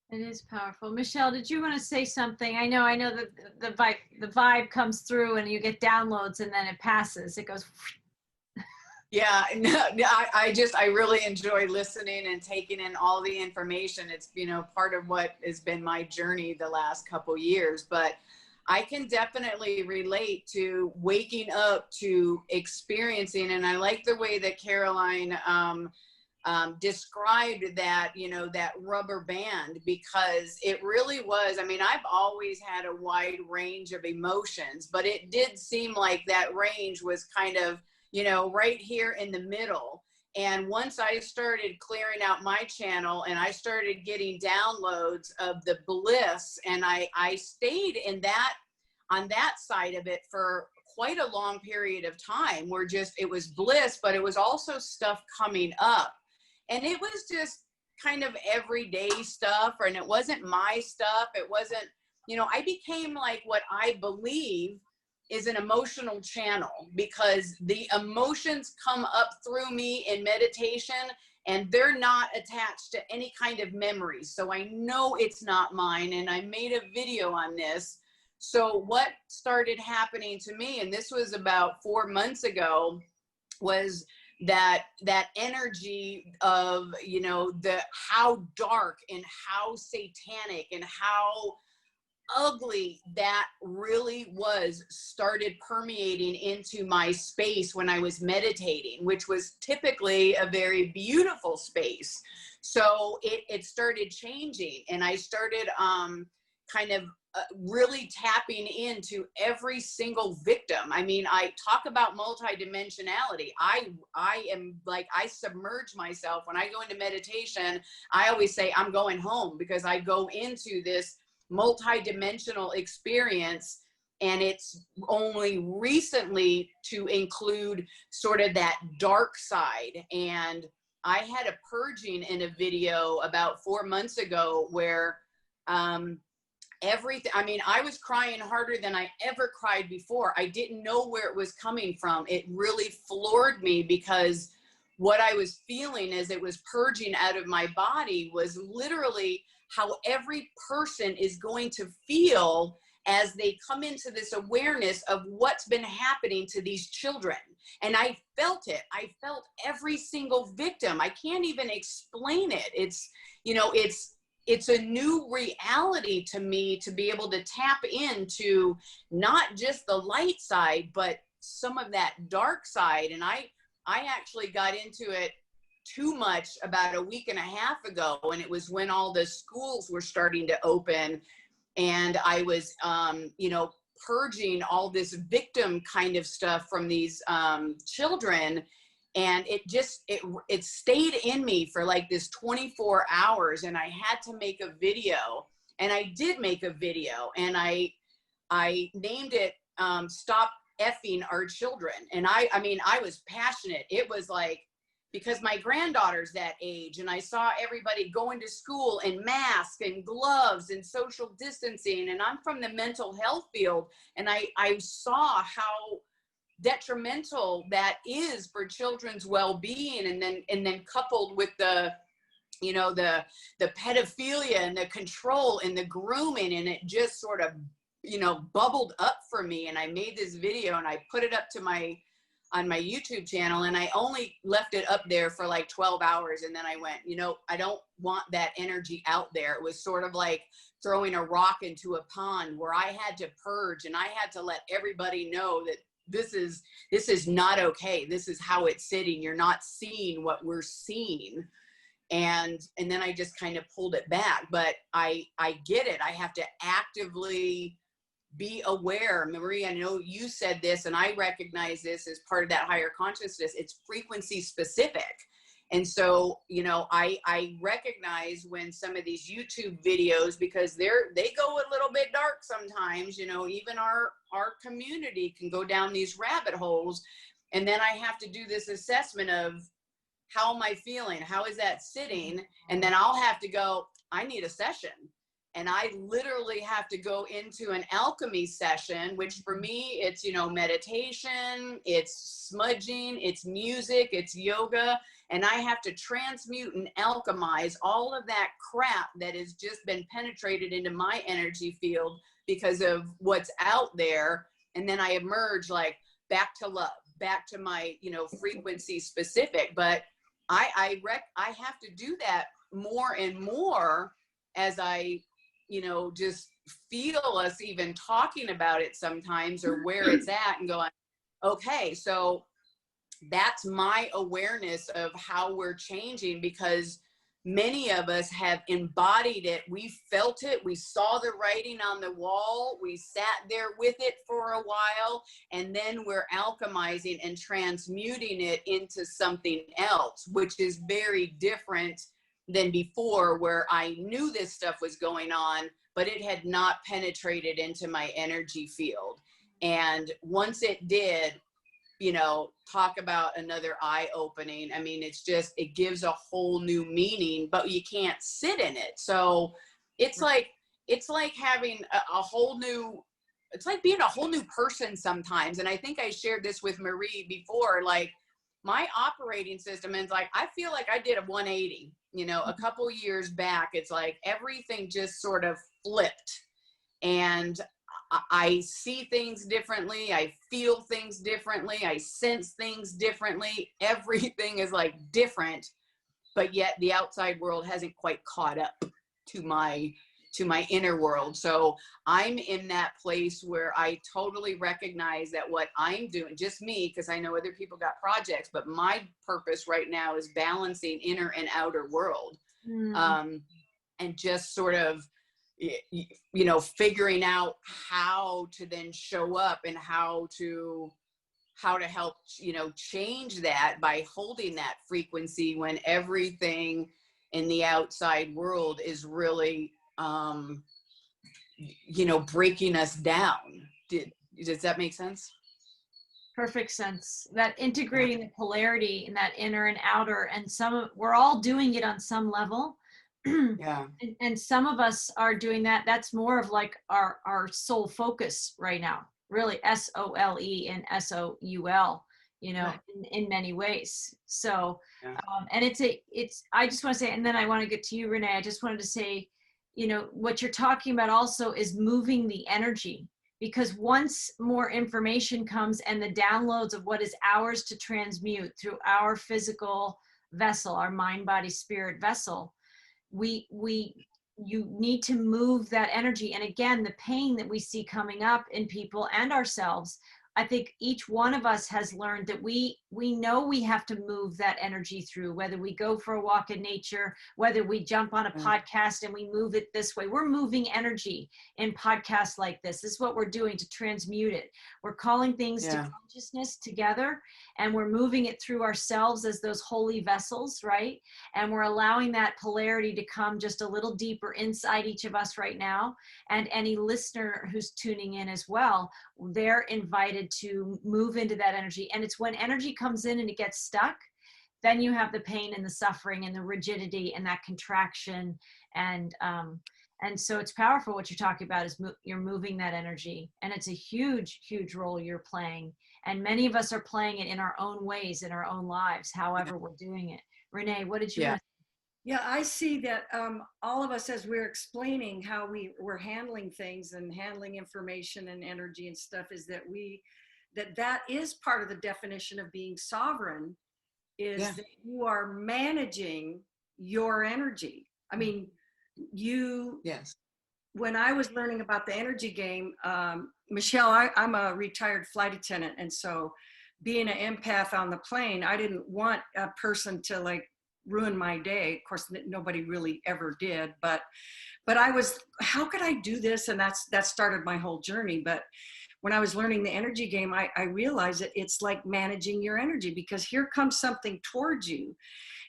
S2: It is powerful. Michelle, did you want to say something? I know that the vibe comes through and you get downloads and then it passes. It goes.
S3: Yeah, no, I really enjoy listening and taking in all the information. It's, you know, part of what has been my journey the last couple years. But I can definitely relate to waking up to experiencing, and I like the way that Caroline described that, you know, that rubber band, because it really was, I mean, I've always had a wide range of emotions, but it did seem like that range was kind of, you know, right here in the middle. And once I started clearing out my channel and I started getting downloads of the bliss, and I stayed in that, on that side of it for quite a long period of time, where just, it was bliss, but it was also stuff coming up. And it was just kind of everyday stuff, and it wasn't my stuff. It wasn't, you know, I became like what I believe is an emotional channel, because the emotions come up through me in meditation and they're not attached to any kind of memories. So I know it's not mine, and I made a video on this. So what started happening to me, and this was about 4 months ago, was that energy of, you know, the how dark and how satanic and how ugly that really was started permeating into my space when I was meditating, which was typically a very beautiful space. So it started changing, and I started kind of really tapping into every single victim. I mean, I talk about multidimensionality. I am like, I submerge myself when I go into meditation. I always say I'm going home, because I go into this multidimensional experience, and it's only recently to include sort of that dark side. And I had a purging in a video about 4 months ago where everything, I mean, I was crying harder than I ever cried before. I didn't know where it was coming from. It really floored me, because what I was feeling as it was purging out of my body was literally how every person is going to feel as they come into this awareness of what's been happening to these children. And I felt it. I felt every single victim. I can't even explain it. It's, you know, it's a new reality to me to be able to tap into not just the light side, but some of that dark side. And I actually got into it too much about a week and a half ago, and it was when all the schools were starting to open, and I was, you know, purging all this victim kind of stuff from these children. And it just, it stayed in me for like this 24 hours, and I had to make a video, and I did make a video, and I named it, Stop Effing Our Children. And I mean, I was passionate. It was like, because my granddaughter's that age, and I saw everybody going to school in masks and gloves and social distancing. And I'm from the mental health field, and I saw how detrimental that is for children's well-being. And then coupled with the, you know, the pedophilia and the control and the grooming, and it just sort of, you know, bubbled up for me. And I made this video, and I put it up to on my YouTube channel, and I only left it up there for like 12 hours. And then I went, you know, I don't want that energy out there. It was sort of like throwing a rock into a pond, where I had to purge, and I had to let everybody know that this is not okay. This is how it's sitting. You're not seeing what we're seeing. And then I just kind of pulled it back. But I get it. I have to actively be aware. Marie, I know you said this, and I recognize this as part of that higher consciousness. It's frequency specific. And so, you know, I recognize when some of these YouTube videos, because they go a little bit dark sometimes, you know, even our community can go down these rabbit holes. And then I have to do this assessment of, how am I feeling? How is that sitting? And then I'll have to go, I need a session. And I literally have to go into an alchemy session, which for me, it's, you know, meditation, it's smudging, it's music, it's yoga. And I have to transmute and alchemize all of that crap that has just been penetrated into my energy field because of what's out there. And then I emerge like back to love, back to my, you know, frequency specific. But I have to do that more and more as I just feel us even talking about it sometimes, or where it's at, and going, okay, so that's my awareness of how we're changing, because many of us have embodied it. We felt it. We saw the writing on the wall. We sat there with it for a while, and then we're alchemizing and transmuting it into something else, which is very different than before, where I knew this stuff was going on, but it had not penetrated into my energy field. And once it did, talk about another eye opening. I mean, it gives a whole new meaning, but you can't sit in it. So it's like having a whole new, it's like being a whole new person sometimes. And I think I shared this with Marie before, like my operating system, and like, I feel like I did a 180, a couple years back. It's like everything just sort of flipped, and I see things differently. I feel things differently. I sense things differently. Everything is like different, but yet the outside world hasn't quite caught up to my inner world. So I'm in that place where I totally recognize that what I'm doing, just me, because I know other people got projects, but my purpose right now is balancing inner and outer world. And just sort of, figuring out how to then show up, and how to help, change that by holding that frequency when everything in the outside world is really, breaking us down. Does that make sense?
S2: Perfect sense. That integrating the polarity in that inner and outer, and we're all doing it on some level.
S3: Yeah.
S2: And some of us are doing that. That's more of like our soul focus right now, really, SOLE and SOUL,
S3: Right.
S2: in many ways. So,
S3: Yeah.
S2: and I just want to say, and then I want to get to you, Renee. I just wanted to say, what you're talking about also is moving the energy, because once more information comes and the downloads of what is ours to transmute through our physical vessel, our mind, body, spirit vessel, you need to move that energy. And again, the pain that we see coming up in people and ourselves, I think each one of us has learned that we know we have to move that energy through, whether we go for a walk in nature, whether we jump on a podcast and we move it this way. We're moving energy in podcasts like this. This is what we're doing to transmute it. We're calling things to consciousness together, and we're moving it through ourselves as those holy vessels, right? And we're allowing that polarity to come just a little deeper inside each of us right now. And any listener who's tuning in as well, they're invited to move into that energy. And it's when energy comes in and it gets stuck, then you have the pain and the suffering and the rigidity and that contraction. And so it's powerful. What you're talking about is you're moving that energy, and it's a huge, huge role you're playing. And many of us are playing it in our own ways, in our own lives, however we're doing it. Renee, what did you want to say?
S5: Yeah, I see that all of us, as we're explaining how we're handling things and handling information and energy and stuff, is that that is part of the definition of being sovereign, is that you are managing your energy. I mean, when I was learning about the energy game, Michelle, I'm a retired flight attendant. And so being an empath on the plane, I didn't want a person to like ruin my day. Of course, nobody really ever did, but I was, how could I do this? And that started my whole journey. But when I was learning the energy game, I realized that it's like managing your energy, because here comes something towards you,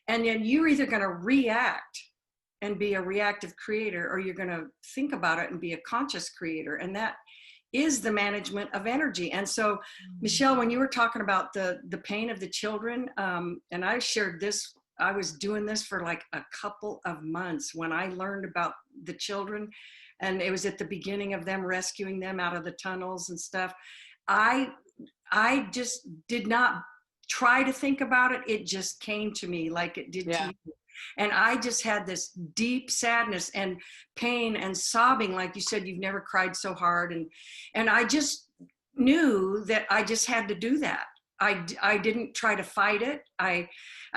S5: and then you're either going to react and be a reactive creator, or you're going to think about it and be a conscious creator. And that is the management of energy. And so, Michelle, when you were talking about the pain of the children, and I shared this, I was doing this for like a couple of months when I learned about the children, and it was at the beginning of them rescuing them out of the tunnels and stuff. I just did not try to think about it. It just came to me like it did to you. And I just had this deep sadness and pain and sobbing. Like you said, you've never cried so hard. And I just knew that I just had to do that. I didn't try to fight it. I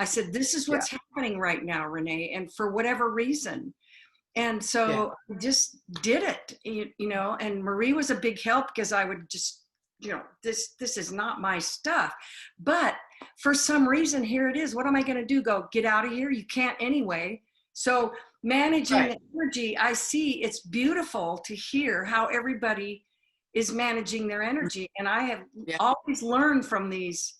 S5: said, this is what's happening right now, Renee. And for whatever reason, And so I just did it, you know, and Marie was a big help because I would just, you know, this is not my stuff. But for some reason, here it is. What am I going to do? Go get out of here? You can't anyway. So managing the energy, I see it's beautiful to hear how everybody is managing their energy. And I have always learned from these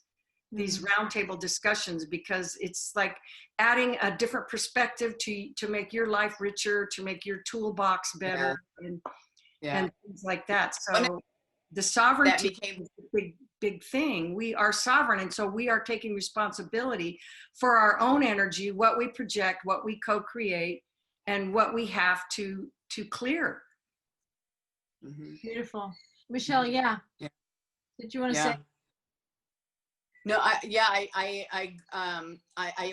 S5: roundtable discussions, because it's like adding a different perspective to make your life richer, to make your toolbox better, and things like that. So the sovereignty is a big thing. We are sovereign, and so we are taking responsibility for our own energy, what we project, what we co-create, and what we have to clear.
S2: Beautiful. Michelle, did you want to say?
S3: No, I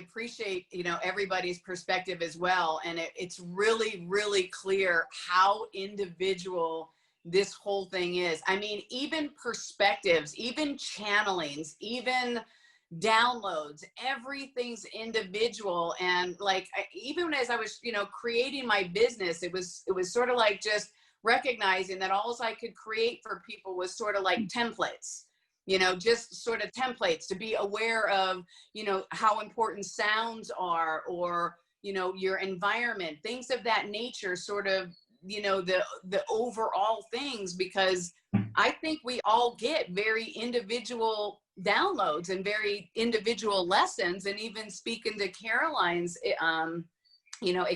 S3: appreciate, you know, everybody's perspective as well. And it's really, really clear how individual this whole thing is. I mean, even perspectives, even channelings, even downloads, everything's individual. And like, even as I was, you know, creating my business, it was sort of like just recognizing that all I could create for people was sort of like templates. You know, just sort of templates to be aware of, you know, how important sounds are, or, you know, your environment, things of that nature, sort of, you know, the overall things, because I think we all get very individual downloads and very individual lessons. And even speaking to Caroline's, you know,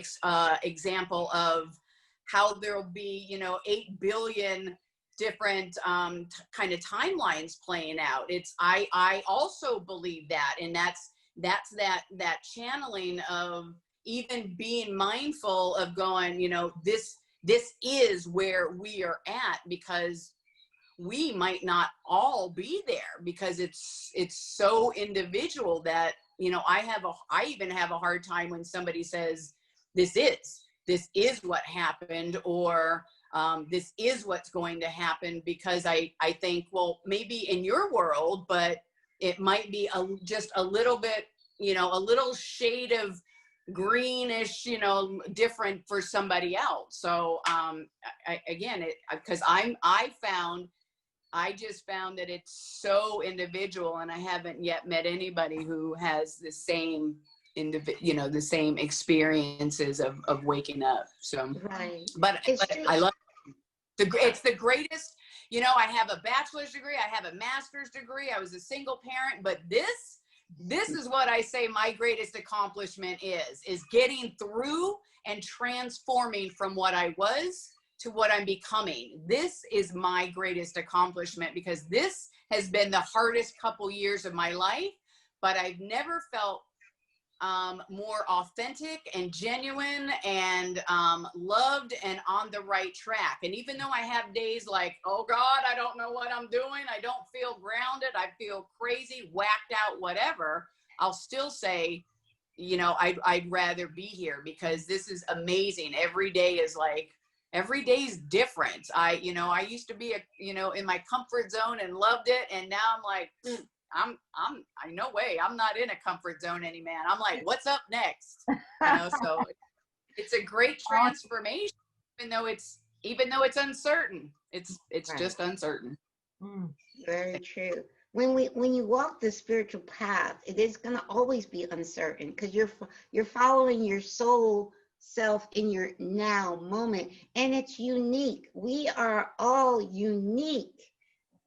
S3: example of how there'll be, you know, 8 billion different kind of timelines playing out. I also believe that, and that's that channeling of even being mindful of going, you know, this is where we are at, because we might not all be there, because it's so individual that, you know, I even have a hard time when somebody says this is what happened, or this is what's going to happen, because I think, well, maybe in your world, but it might be just a little bit, you know, a little shade of greenish, you know, different for somebody else. So because I just found that it's so individual, and I haven't yet met anybody who has the same the same experiences of waking up. So but I love it's the greatest, you know. I have a bachelor's degree, I have a master's degree, I was a single parent, but this is what I say my greatest accomplishment is getting through and transforming from what I was to what I'm becoming. This is my greatest accomplishment, because this has been the hardest couple years of my life, but I've never felt more authentic and genuine and loved and on the right track. And even though I have days like, oh God, I don't know what I'm doing, I don't feel grounded, I feel crazy, whacked out, whatever, I'll still say, you know, I'd rather be here, because this is amazing. Every day is different. I used to be in my comfort zone and loved it, and now I'm like, no way, I'm not in a comfort zone anymore. I'm like, what's up next? You know, so it's a great transformation, even though it's uncertain. It's just uncertain.
S4: Very true. When you walk the spiritual path, it is going to always be uncertain, because you're following your soul self in your now moment, and it's unique. We are all unique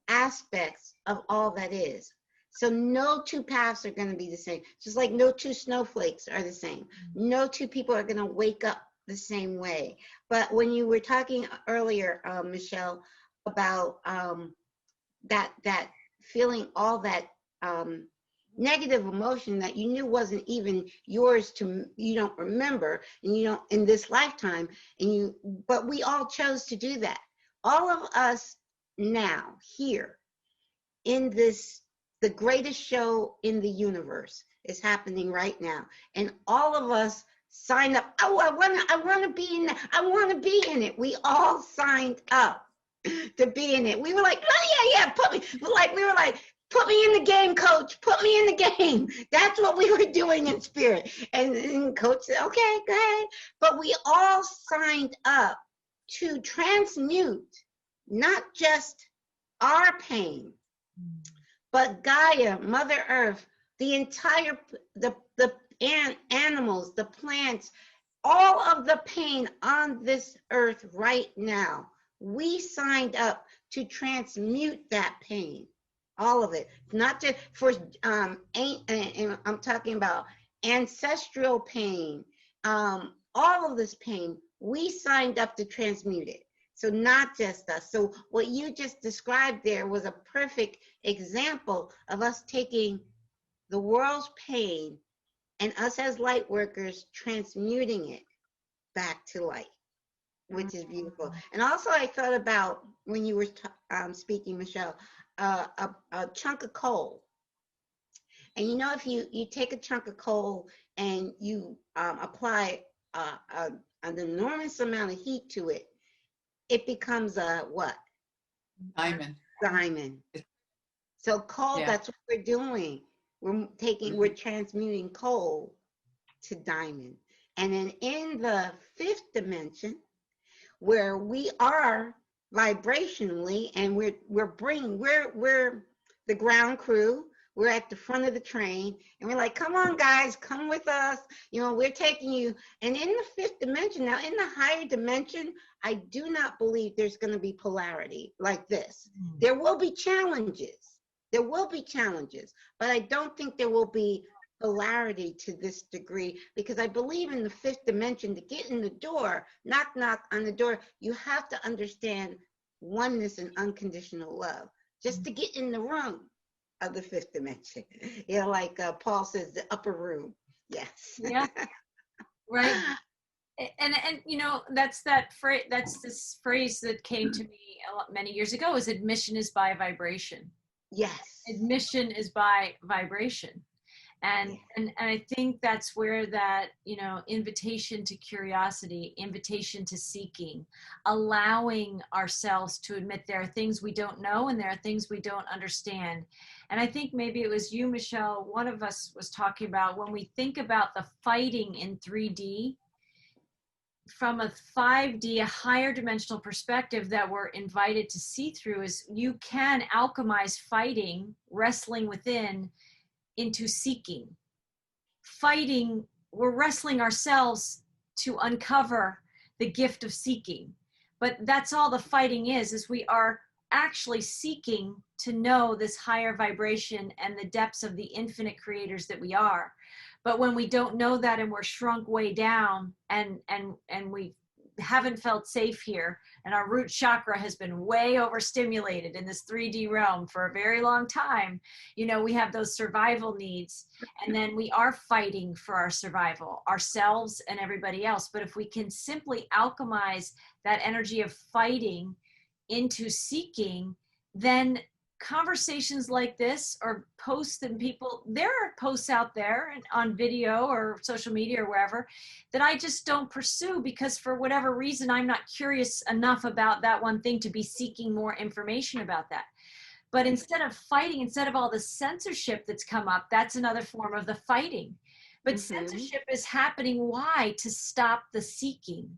S4: aspects of all that is. So no two paths are going to be the same, just like no two snowflakes are the same. No two people are going to wake up the same way. But when you were talking earlier, Michelle, about that feeling all that negative emotion that you knew wasn't even yours, you don't remember, and you don't in this lifetime, but we all chose to do that. All of us now here in the greatest show in the universe is happening right now, and all of us signed up. Oh, I want to be in. I want to be in it. We all signed up to be in it. We were like, oh yeah, put me. But we were like, put me in the game, coach. Put me in the game. That's what we were doing in spirit. And coach said, okay, go ahead. But we all signed up to transmute not just our pain, but Gaia, Mother Earth, the entire, the animals, the plants, all of the pain on this earth right now. We signed up to transmute that pain, all of it. Not just for, and I'm talking about ancestral pain, all of this pain, we signed up to transmute it. So not just us. So what you just described there was a perfect example of us taking the world's pain and us as light workers transmuting it back to light, which is beautiful. And also I thought about, when you were speaking, Michelle, a chunk of coal. And you know, if you take a chunk of coal and you apply an enormous amount of heat to it, it becomes a what?
S3: Diamond.
S4: Diamond. So coal,
S3: Yeah.
S4: that's what we're doing. We're transmuting coal to diamond. And then in the fifth dimension, where we are vibrationally, and we're the ground crew, we're at the front of the train, and we're like, come on guys, come with us, you know, we're taking you. And in the fifth dimension, now in the higher dimension, I do not believe there's going to be polarity like this. There will be challenges. There will be challenges, but I don't think there will be polarity to this degree, because I believe in the fifth dimension, to get in the door, knock on the door, you have to understand oneness and unconditional love just to get in the room of the fifth dimension. You know, like Paul says, the upper room. Yes.
S2: Yeah. Right. And you know, that's this phrase that came to me many years ago, is admission is by vibration.
S4: Yes.
S2: Admission is by vibration. And I think that's where that, you know, invitation to curiosity, invitation to seeking, allowing ourselves to admit there are things we don't know and there are things we don't understand. And I think maybe it was you, Michelle, one of us was talking about, when we think about the fighting in 3D, from a 5D, a higher dimensional perspective that we're invited to see through, is you can alchemize fighting, wrestling within, into seeking. Fighting, we're wrestling ourselves to uncover the gift of seeking. But that's all the fighting is we are actually seeking to know this higher vibration and the depths of the infinite creators that we are. But when we don't know that, and we're shrunk way down, and we haven't felt safe here, and our root chakra has been way overstimulated in this 3D realm for a very long time, you know, we have those survival needs, and then we are fighting for our survival, ourselves and everybody else. But if we can simply alchemize that energy of fighting into seeking, then conversations like this, or posts, and people, there are posts out there and on video or social media or wherever that I just don't pursue, because for whatever reason, I'm not curious enough about that one thing to be seeking more information about that. But instead of fighting, instead of all the censorship that's come up, that's another form of the fighting. But censorship is happening. Why? To stop the seeking.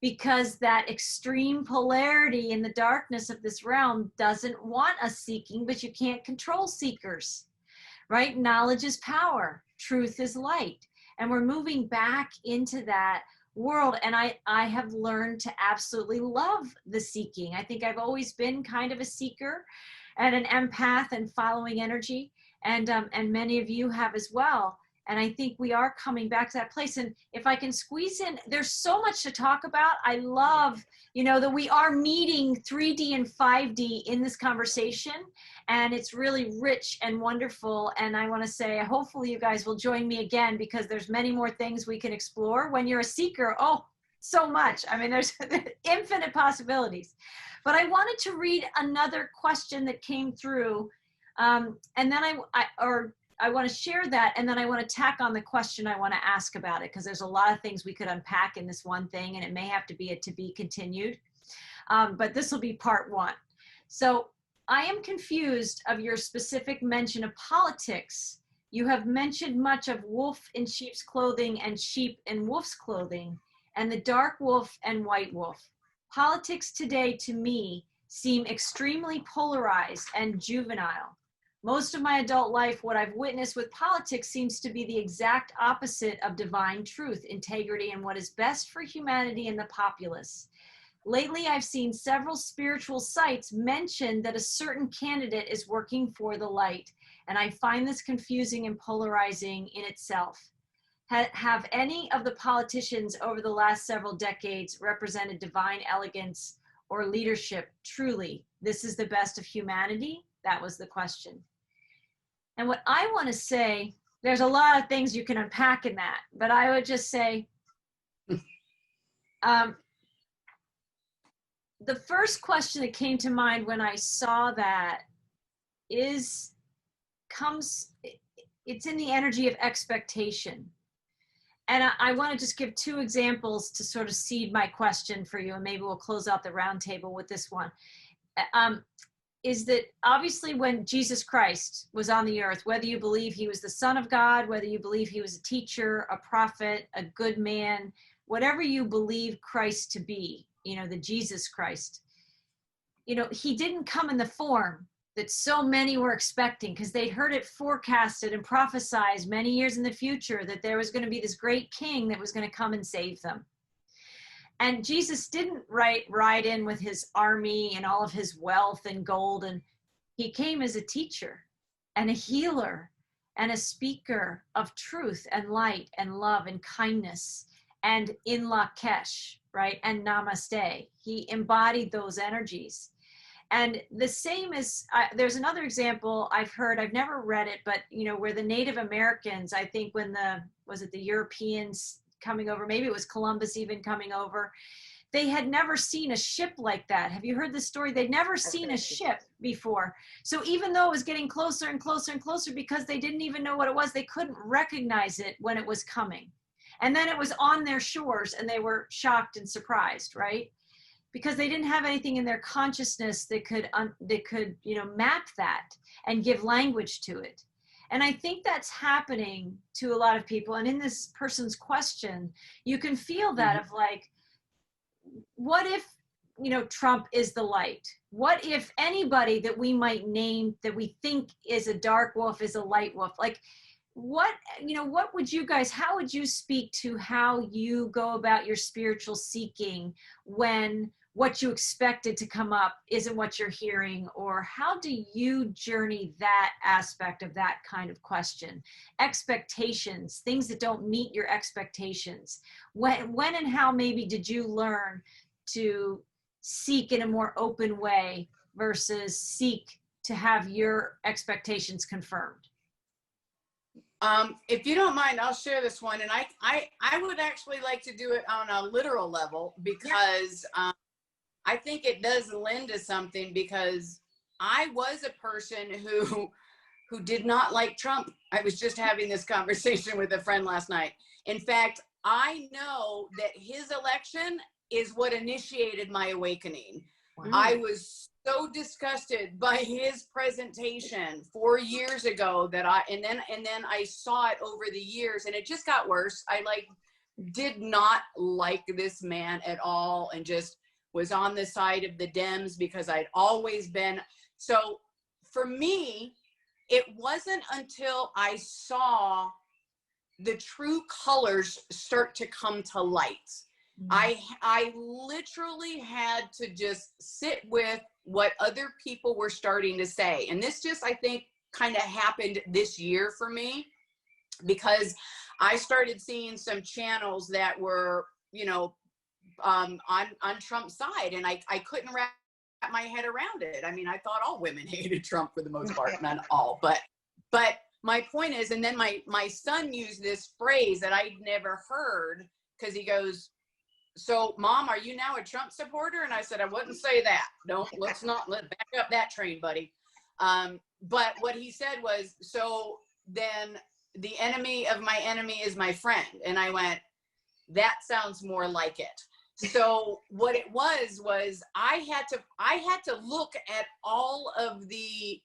S2: Because that extreme polarity in the darkness of this realm doesn't want us seeking, but you can't control seekers, right? Knowledge is power, truth is light. And we're moving back into that world. And I have learned to absolutely love the seeking. I think I've always been kind of a seeker and an empath and following energy. And many of you have as well. And I think we are coming back to that place. And if I can squeeze in, there's so much to talk about. I love, you know, that we are meeting 3D and 5D in this conversation. And it's really rich and wonderful. And I want to say, hopefully you guys will join me again, because there's many more things we can explore. When you're a seeker, oh, so much. I mean, there's infinite possibilities. But I wanted to read another question that came through. And then I want to share that, and then I want to tack on the question I want to ask about it, because there's a lot of things we could unpack in this one thing, and it may have to be a to be continued. But this will be part one. So I am confused of your specific mention of politics. You have mentioned much of wolf in sheep's clothing and sheep in wolf's clothing, and the dark wolf and white wolf. Politics today, to me, seem extremely polarized and juvenile. Most of my adult life, what I've witnessed with politics seems to be the exact opposite of divine truth, integrity, and what is best for humanity and the populace. Lately, I've seen several spiritual sites mention that a certain candidate is working for the light, and I find this confusing and polarizing in itself. Have any of the politicians over the last several decades represented divine elegance or leadership truly? This is the best of humanity? That was the question. And what I want to say, there's a lot of things you can unpack in that, but I would just say, the first question that came to mind when I saw that it's in the energy of expectation. And I want to just give two examples to sort of seed my question for you, and maybe we'll close out the roundtable with this one. Is that obviously when Jesus Christ was on the earth, whether you believe he was the Son of God, whether you believe he was a teacher, a prophet, a good man, whatever you believe Christ to be, the Jesus Christ, he didn't come in the form that so many were expecting, because they'd heard it forecasted and prophesied many years in the future that there was going to be this great king that was going to come and save them. And Jesus didn't ride in with his army and all of his wealth and gold. And he came as a teacher and a healer and a speaker of truth and light and love and kindness and in Lakesh, right? And namaste. He embodied those energies. And the same as, there's another example I've heard, I've never read it, but where the Native Americans, I think when the Europeans coming over, maybe it was Columbus even coming over, they had never seen a ship like that. Have you heard this story? They'd never seen a ship before. So even though it was getting closer and closer and closer, because they didn't even know what it was, they couldn't recognize it when it was coming. And then it was on their shores and they were shocked and surprised, right? Because they didn't have anything in their consciousness that could map that and give language to it. And I think that's happening to a lot of people. And in this person's question, you can feel that of like, what if, Trump is the light? What if anybody that we might name that we think is a dark wolf is a light wolf? Like, what would you guys, how would you speak to how you go about your spiritual seeking when what you expected to come up isn't what you're hearing? Or how do you journey that aspect of that kind of question? Expectations, things that don't meet your expectations. When and how maybe did you learn to seek in a more open way versus seek to have your expectations confirmed?
S3: If you don't mind, I'll share this one. And I would actually like to do it on a literal level, because I think it does lend to something, because I was a person who did not like Trump. I was just having this conversation with a friend last night. In fact, I know that his election is what initiated my awakening. Wow. I was so disgusted by his presentation 4 years ago and then I saw it over the years, and it just got worse. I did not like this man at all, and just was on the side of the Dems because I'd always been. So for me, it wasn't until I saw the true colors start to come to light. Mm-hmm. I literally had to just sit with what other people were starting to say. And this just, I think, kind of happened this year for me, because I started seeing some channels that were, on Trump's side, and I couldn't wrap my head around it. I mean, I thought all women hated Trump for the most part, not all, but my point is, and then my son used this phrase that I'd never heard, because he goes, "So Mom, are you now a Trump supporter?" And I said, "I wouldn't say that. Let's back up that train, buddy." But what he said was, "So then the enemy of my enemy is my friend." And I went, "That sounds more like it." So what it was I had to look at all of the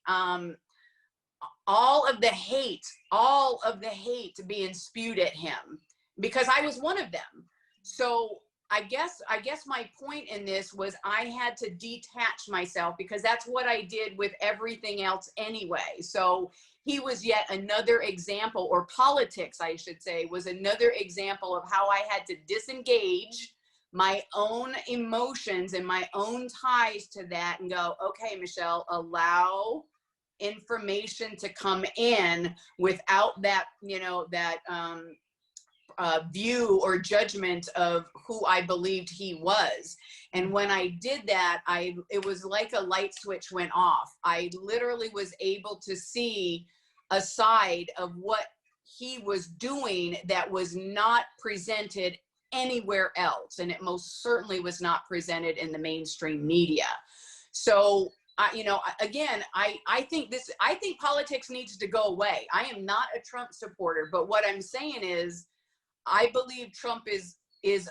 S3: hate being spewed at him, because I was one of them. So I guess my point in this was I had to detach myself, because that's what I did with everything else anyway. So he was yet another example, or politics, I should say, was another example of how I had to disengage my own emotions and my own ties to that and go, okay, Michelle, allow information to come in without that, view or judgment of who I believed he was. And when I did that, it was like a light switch went off. I literally was able to see a side of what he was doing that was not presented anywhere else. And it most certainly was not presented in the mainstream media. So I think politics needs to go away. I am not a Trump supporter, but what I'm saying is, I believe Trump is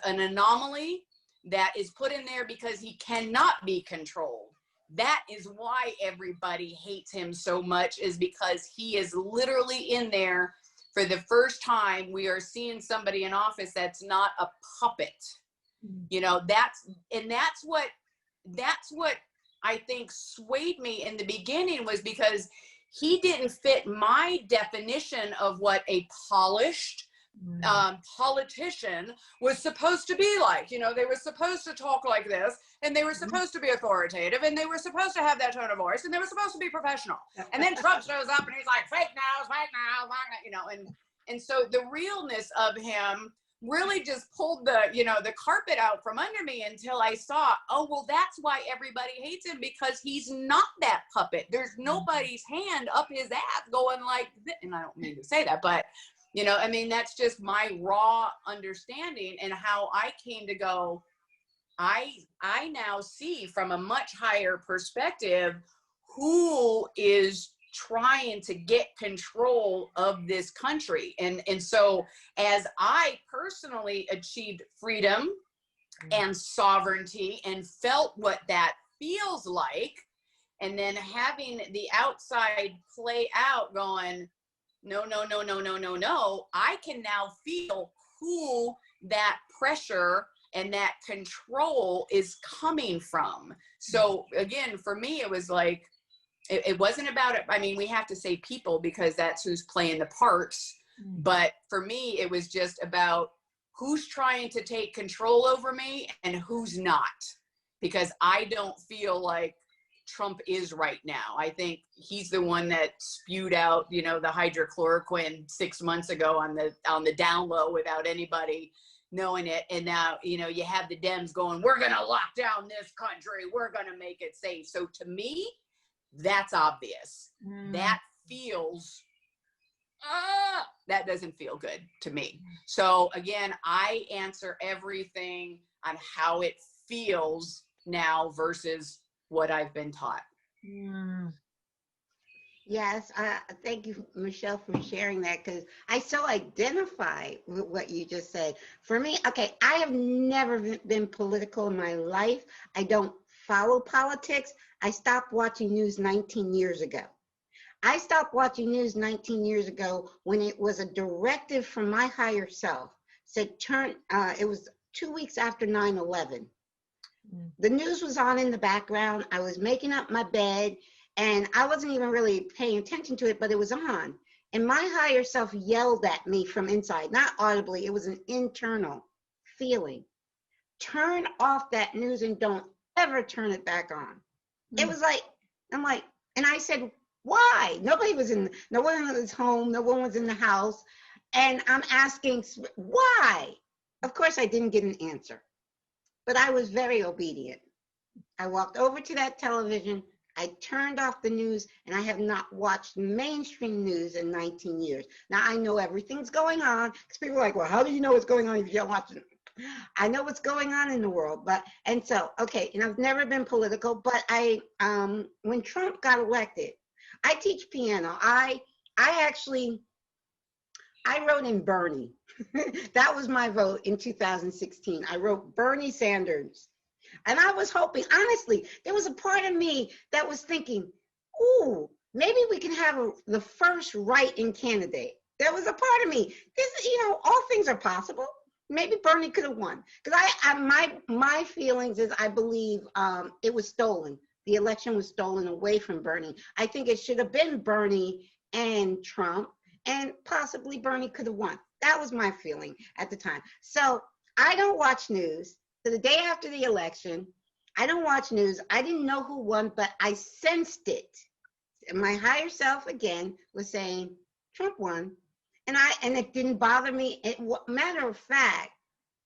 S3: an anomaly that is put in there because he cannot be controlled. That is why everybody hates him so much, is because he is literally in there. For the first time, we are seeing somebody in office that's not a puppet. That's what I think swayed me in the beginning, was because he didn't fit my definition of what a polished politician was supposed to be like. They were supposed to talk like this, and they were supposed to be authoritative, and they were supposed to have that tone of voice, and they were supposed to be professional. And then Trump shows up and he's like, fake news, and so the realness of him really just pulled the carpet out from under me, until I saw, oh, well, that's why everybody hates him, because he's not that puppet. There's nobody's hand up his ass going like this. And I don't mean to say that, but that's just my raw understanding, and how I came to go, I now see from a much higher perspective who is trying to get control of this country. And so as I personally achieved freedom and sovereignty and felt what that feels like, and then having the outside play out going, no, I can now feel who that pressure and that control is coming from. So again, for me, it was like, it wasn't about it. I mean, we have to say people, because that's who's playing the parts. But for me, it was just about who's trying to take control over me and who's not, because I don't feel like Trump is right now. I think he's the one that spewed out, the hydrochloroquine 6 months ago on the down low without anybody knowing it. And now, you have the Dems going, we're going to lock down this country. We're going to make it safe. So to me, that's obvious. That feels, that doesn't feel good to me. So again, I answer everything on how it feels now versus what I've been taught.
S4: Yes, thank you, Michelle, for sharing that, because I so identify with what you just said. For me, okay, I have never been political in my life. I don't follow politics. I stopped watching news 19 years ago. I stopped watching news 19 years ago when it was a directive from my higher self. Said it was 2 weeks after 9/11. The news was on in the background. I was making up my bed, and I wasn't even really paying attention to it, but it was on. And my higher self yelled at me from inside, not audibly, it was an internal feeling. Turn off that news and don't ever turn it back on. It was like, and I said, why? No one was home, no one was in the house. And I'm asking, why? Of course, I didn't get an answer, but I was very obedient. I walked over to that television, I turned off the news, and I have not watched mainstream news in 19 years. Now, I know everything's going on, because people are like, well, how do you know what's going on if you don't watch it? I know what's going on in the world, and I've never been political, but when Trump got elected, I teach piano. I wrote in Bernie. That was my vote in 2016. I wrote Bernie Sanders. And I was hoping, honestly, there was a part of me that was thinking, ooh, maybe we can have the first write-in candidate. There was a part of me. This, all things are possible. Maybe Bernie could have won. Because my feelings is I believe it was stolen. The election was stolen away from Bernie. I think it should have been Bernie and Trump, and possibly Bernie could have won. That was my feeling at the time. So I don't watch news. So the day after the election, I don't watch news. I didn't know who won, but I sensed it. My higher self again was saying Trump won, and it didn't bother me. Matter of fact,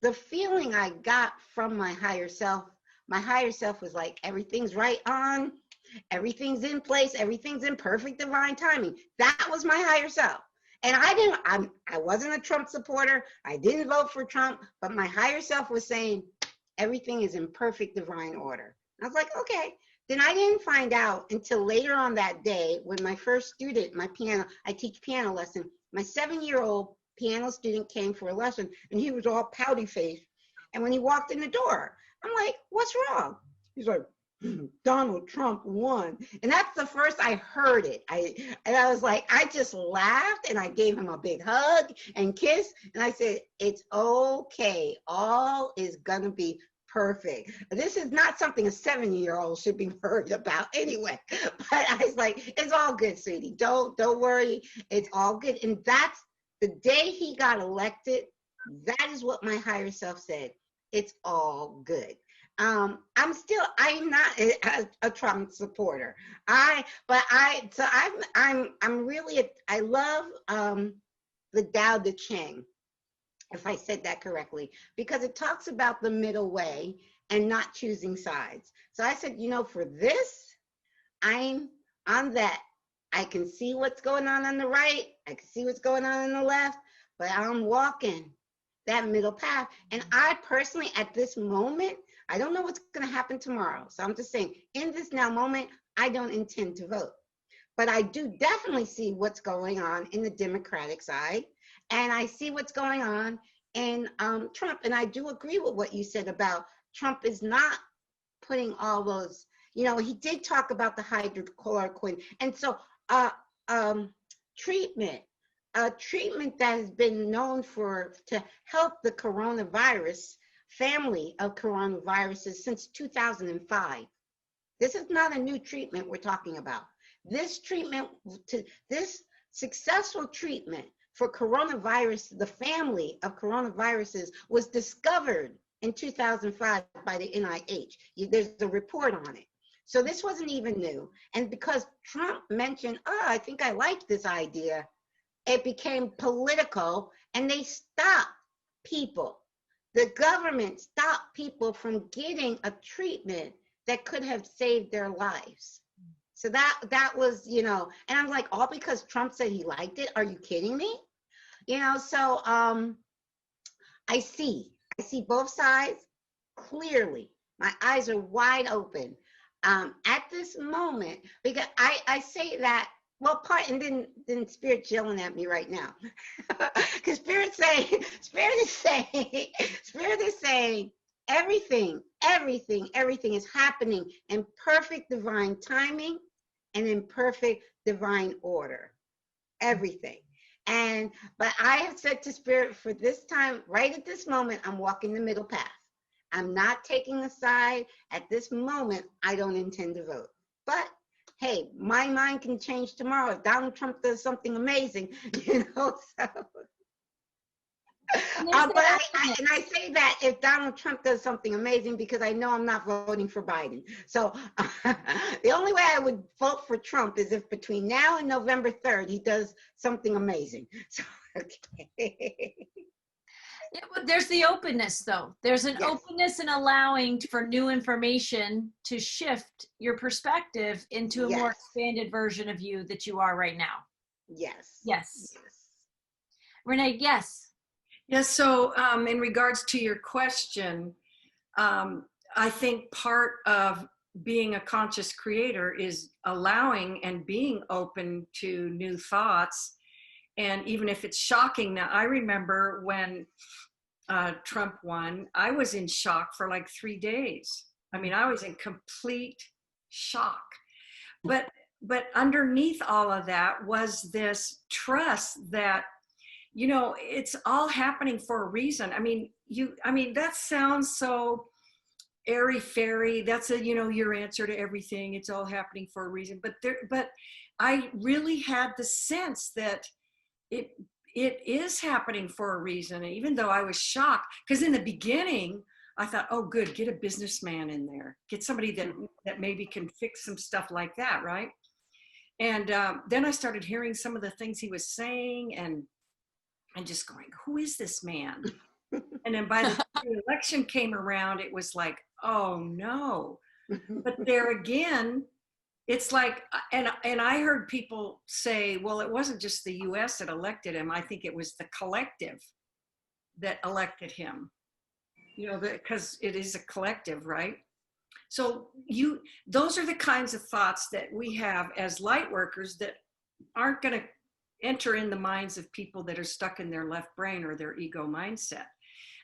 S4: the feeling I got from my higher self was like, everything's right on, everything's in place, everything's in perfect divine timing. That was my higher self. And I wasn't a Trump supporter. I didn't vote for Trump, but my higher self was saying everything is in perfect divine order. I was like, okay. Then I didn't find out until later on that day when my first student, I teach piano lesson, my 7-year-old piano student came for a lesson and he was all pouty faced. And when he walked in the door, I'm like, what's wrong? He's like, Donald Trump won. And that's the first I heard it. I was like, I just laughed and I gave him a big hug and kiss. And I said, it's okay. All is going to be perfect. This is not something a 7-year-old should be worried about anyway. But I was like, it's all good, sweetie. Don't worry. It's all good. And that's the day he got elected. That is what my higher self said. It's all good. I'm not a Trump supporter. I love the Tao Te Ching, if I said that correctly, because it talks about the middle way and not choosing sides. So I said, for this, I'm on that. I can see what's going on the right. I can see what's going on the left, but I'm walking that middle path. And I personally, at this moment, I don't know what's going to happen tomorrow. So I'm just saying, in this now moment, I don't intend to vote. But I do definitely see what's going on in the Democratic side. And I see what's going on in Trump. And I do agree with what you said about Trump is not putting all those, he did talk about the hydrochloroquine. And so treatment that has been known to help the coronavirus, family of coronaviruses since 2005. This is not a new treatment we're talking about. This successful treatment for coronavirus, the family of coronaviruses, was discovered in 2005 by the NIH. There's a report on it. So this wasn't even new. And because Trump mentioned, I think I like this idea, it became political and they stopped people. The government stopped people from getting a treatment that could have saved their lives. So that was, and I'm like, all because Trump said he liked it? Are you kidding me? So I see both sides clearly. My eyes are wide open at this moment, because I say that, well, and then Spirit's yelling at me right now. Because Spirit is saying everything is happening in perfect divine timing and in perfect divine order. Everything. But I have said to Spirit, for this time, right at this moment, I'm walking the middle path. I'm not taking a side. At this moment, I don't intend to vote. But hey, my mind can change tomorrow if Donald Trump does something amazing, so. But I say that if Donald Trump does something amazing because I know I'm not voting for Biden. So the only way I would vote for Trump is if between now and November 3rd, he does something amazing. So, okay.
S2: Yeah, but there's the openness, though. There's an openness in allowing for new information to shift your perspective into a more expanded version of you that you are right now. Yes. Renee, yes.
S5: Yes, so in regards to your question, I think part of being a conscious creator is allowing and being open to new thoughts And even if it's shocking now, I remember when Trump won, I was in shock for like 3 days. I mean, I was in complete shock. But underneath all of that was this trust that, you know, it's all happening for a reason. I mean, that sounds so airy fairy. That's your answer to everything. It's all happening for a reason. But I really had the sense that it is happening for a reason. And even though I was shocked, because in the beginning I thought, oh, good, get a businessman in there, get somebody that maybe can fix some stuff like that, right? And then I started hearing some of the things he was saying, and just going, who is this man? And then by the time the election came around, it was like, oh no. But there again, it's like, and I heard people say, well, it wasn't just the US that elected him. I think it was the collective that elected him, because it is a collective, right? So those are the kinds of thoughts that we have as light workers that aren't going to enter in the minds of people that are stuck in their left brain or their ego mindset.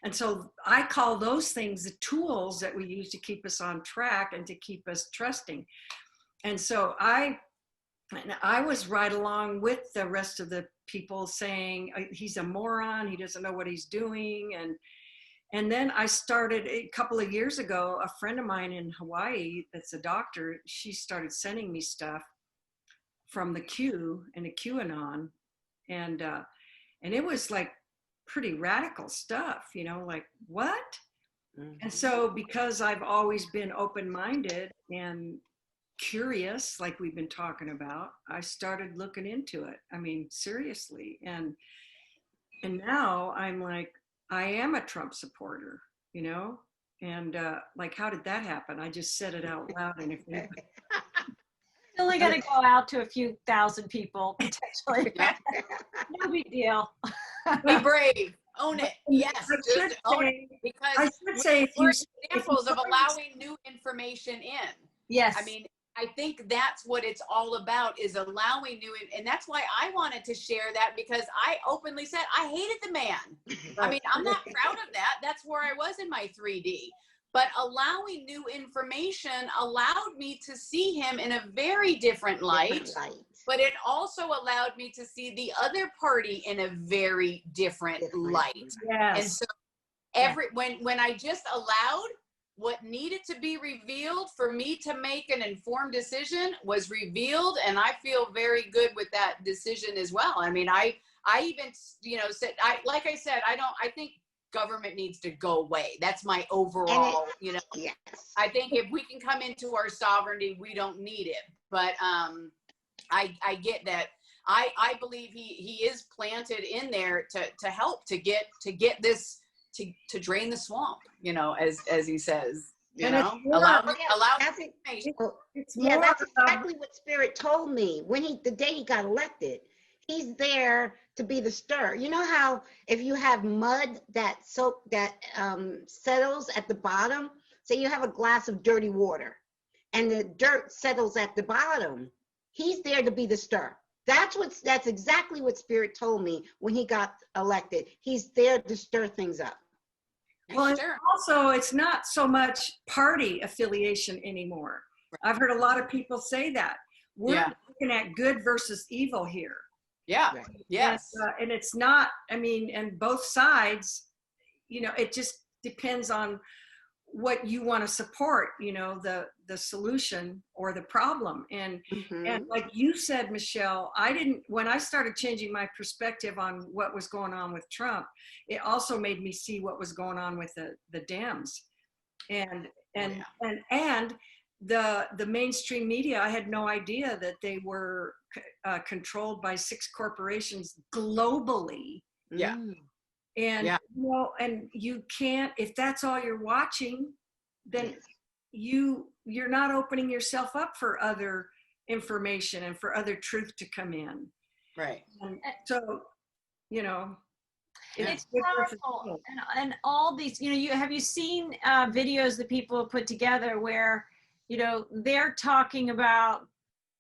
S5: And so I call those things the tools that we use to keep us on track and to keep us trusting. And so I was right along with the rest of the people saying, he's a moron, he doesn't know what he's doing. And then I started, a couple of years ago, a friend of mine in Hawaii that's a doctor, she started sending me stuff from the Q and the QAnon. And it was like pretty radical stuff, like, what? Mm-hmm. And so because I've always been open-minded and curious, like we've been talking about, I started looking into it. I mean, seriously. And now I'm like, I am a Trump supporter, and like, how did that happen? I just said it out loud. And if anybody...
S2: only got to go out to a few thousand people potentially. No big deal.
S3: Be brave. Own it. Yes. Just own it. Because we're examples of allowing new information in.
S2: Yes.
S3: I mean, I think that's what it's all about, is allowing new, and that's why I wanted to share that, because I openly said I hated the man. I mean, I'm not proud of that. That's where I was in my 3D. But allowing new information allowed me to see him in a very different light. But it also allowed me to see the other party in a very different light.
S5: Yes.
S3: And so when I just allowed what needed to be revealed for me to make an informed decision was revealed, and I feel very good with that decision as well. I mean, I even, said, like I said, I think government needs to go away. That's my overall, Yes. I think if we can come into our sovereignty, we don't need it. But I get that. I believe he is planted in there to help to get this, to drain the swamp, as he says, allow
S4: that's exactly what Spirit told me when the day he got elected. He's there to be the stir. You know how if you have mud that settles at the bottom, say you have a glass of dirty water and the dirt settles at the bottom, he's there to be the stir. That's exactly what Spirit told me when he got elected. He's there to stir things up.
S5: Well, also, it's not so much party affiliation anymore. I've heard a lot of people say that. We're looking at good versus evil here.
S3: Yeah. Right. Yes.
S5: And it's not, and both sides, it just depends on what you want to support, the solution or the problem. And like you said, Michelle, when I started changing my perspective on what was going on with Trump, it also made me see what was going on with the Dems and the mainstream media. I had no idea that they were controlled by 6 corporations globally.
S3: Yeah.
S5: And and you can't, if that's all you're watching, then you're not opening yourself up for other information and for other truth to come in.
S3: Right.
S5: And so,
S2: it's powerful. And all these, have you seen videos that people have put together where, they're talking about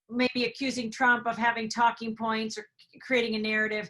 S2: maybe accusing Trump of having talking points or creating a narrative.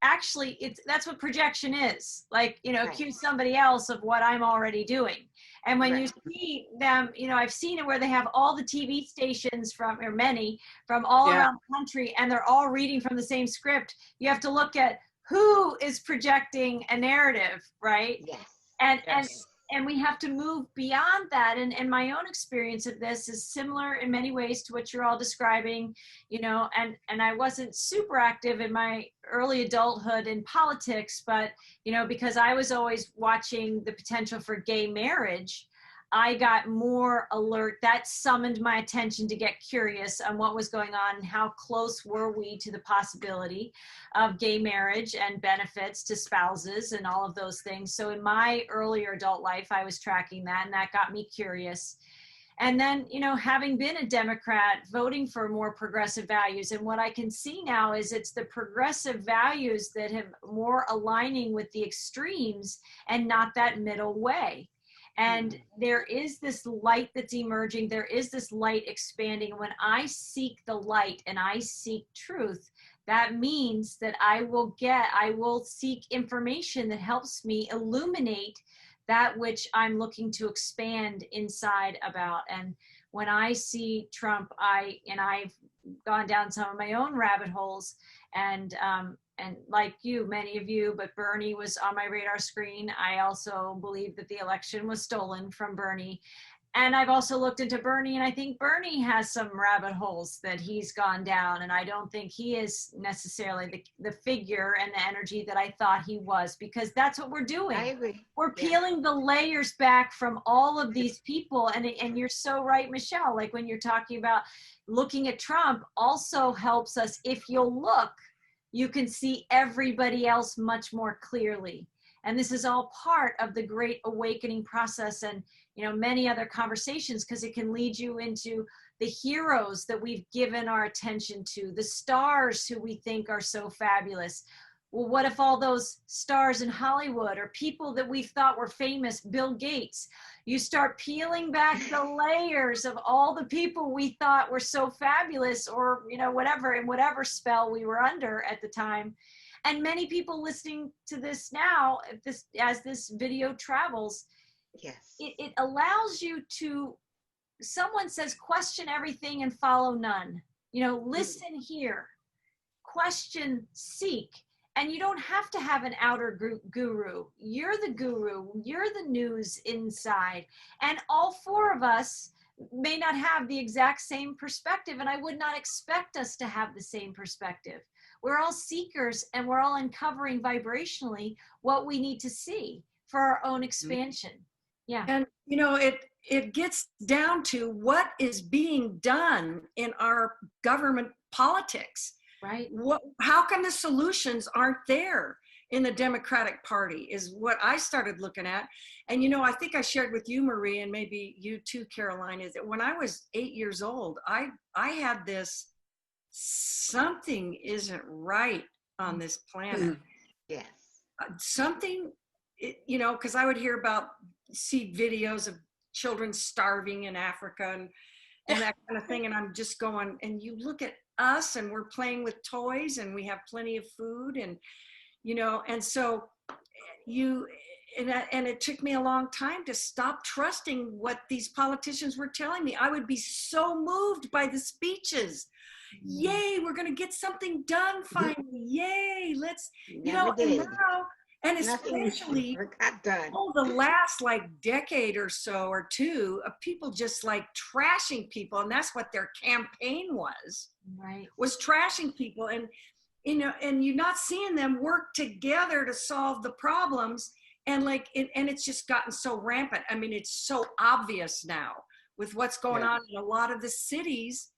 S2: Actually, that's what projection is. Like,
S4: Right.
S2: accuse somebody else of what I'm already doing. And when you
S4: Right.
S2: see them, I've seen it where they have all the TV stations or many from all
S3: Yeah.
S2: around the country, and they're all reading from the same script. You have to look at who is projecting a narrative, right?
S4: Yes.
S2: And
S3: Yes.
S2: and we have to move beyond that. And my own experience of this is similar in many ways to what you're all describing, and I wasn't super active in my early adulthood in politics, but because I was always watching the potential for gay marriage, I got more alert. That summoned my attention to get curious on what was going on and how close were we to the possibility of gay marriage and benefits to spouses and all of those things. So in my earlier adult life, I was tracking that, and that got me curious. And then, having been a Democrat, voting for more progressive values, and what I can see now is it's the progressive values that have more aligning with the extremes and not that middle way. And there is this light that's emerging. There is this light expanding. When I seek the light and I seek truth, that means that I will seek information that helps me illuminate that which I'm looking to expand inside about. And when I see Trump, I've gone down some of my own rabbit holes, and like you, many of you, but Bernie was on my radar screen. I also believe that the election was stolen from Bernie. And I've also looked into Bernie, and I think Bernie has some rabbit holes that he's gone down. And I don't think he is necessarily the figure and the energy that I thought he was, because that's what we're doing.
S4: I agree.
S2: We're peeling the layers back from all of these people. And you're so right, Michelle, like when you're talking about looking at Trump also helps us. If you'll look, you can see everybody else much more clearly. And this is all part of the great awakening process, and many other conversations, because it can lead you into the heroes that we've given our attention to, the stars who we think are so fabulous. Well, what if all those stars in Hollywood or people that we thought were famous, Bill Gates? You start peeling back the layers of all the people we thought were so fabulous, or, whatever, in whatever spell we were under at the time. And many people listening to this now, as this video travels,
S4: Yes.
S2: it allows you to, someone says, question everything and follow none. Listen here, question, seek. And you don't have to have an outer guru. You're the guru. You're the news inside. And all four of us may not have the exact same perspective, and I would not expect us to have the same perspective. We're all seekers, and we're all uncovering vibrationally what we need to see for our own expansion. Yeah.
S5: And it gets down to what is being done in our government politics.
S2: Right.
S5: How come the solutions aren't there in the Democratic Party is what I started looking at. And, I think I shared with you, Marie, and maybe you too, Caroline, is that when I was 8 years old, I had this, something isn't right on this planet.
S4: Yes.
S5: Something, because I would see videos of children starving in Africa and that kind of thing. And I'm just going, and you look at us and we're playing with toys and we have plenty of food, and and so and it took me a long time to stop trusting what these politicians were telling me. I would be so moved by the speeches. Yay, we're going to get something done finally. Yay, let's and now, and especially
S4: got done.
S5: the last decade or so or two of people just trashing people, and that's what their campaign was trashing people, and and you're not seeing them work together to solve the problems, and and it's just gotten so rampant. I mean, it's so obvious now with what's going on in a lot of the cities,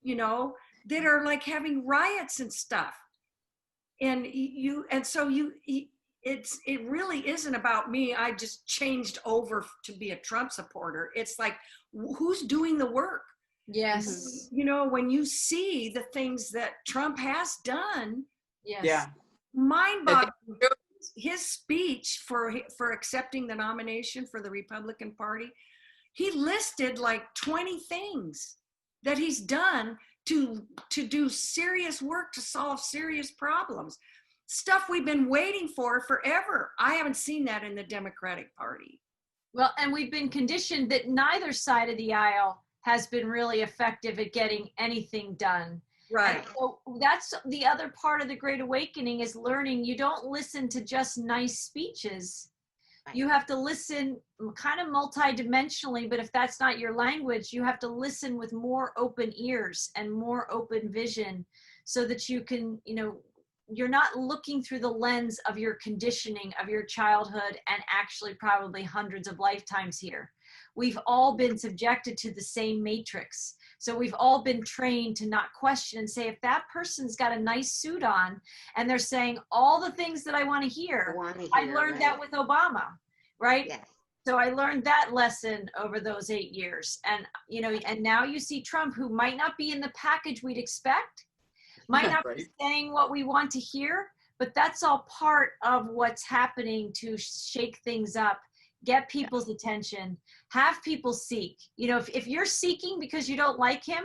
S5: that are having riots and stuff, and it really isn't about me. I just changed over to be a Trump supporter. It's who's doing the work?
S2: Yes.
S5: When you see the things that Trump has done,
S2: yes.
S3: Yeah.
S5: Mind-boggling. His speech for accepting the nomination for the Republican Party, he listed 20 things that he's done to do serious work to solve serious problems. Stuff we've been waiting for forever. I haven't seen that in the Democratic Party.
S2: Well, and we've been conditioned that neither side of the aisle has been really effective at getting anything done.
S5: Right.
S2: And so that's the other part of the Great Awakening, is learning you don't listen to just nice speeches.
S4: Right.
S2: You have to listen kind of multidimensionally, but if that's not your language, you have to listen with more open ears and more open vision, so that you can, you're not looking through the lens of your conditioning of your childhood and actually probably hundreds of lifetimes here. We've all been subjected to the same matrix. So we've all been trained to not question and say, if that person's got a nice suit on and they're saying all the things that I want to hear, I learned that with Obama, right?
S4: Yes.
S2: So I learned that lesson over those 8 years. And, and now you see Trump, who might not be in the package we'd expect, might not be saying what we want to hear, but that's all part of what's happening to shake things up, get people's attention, have people seek. If you're seeking because you don't like him,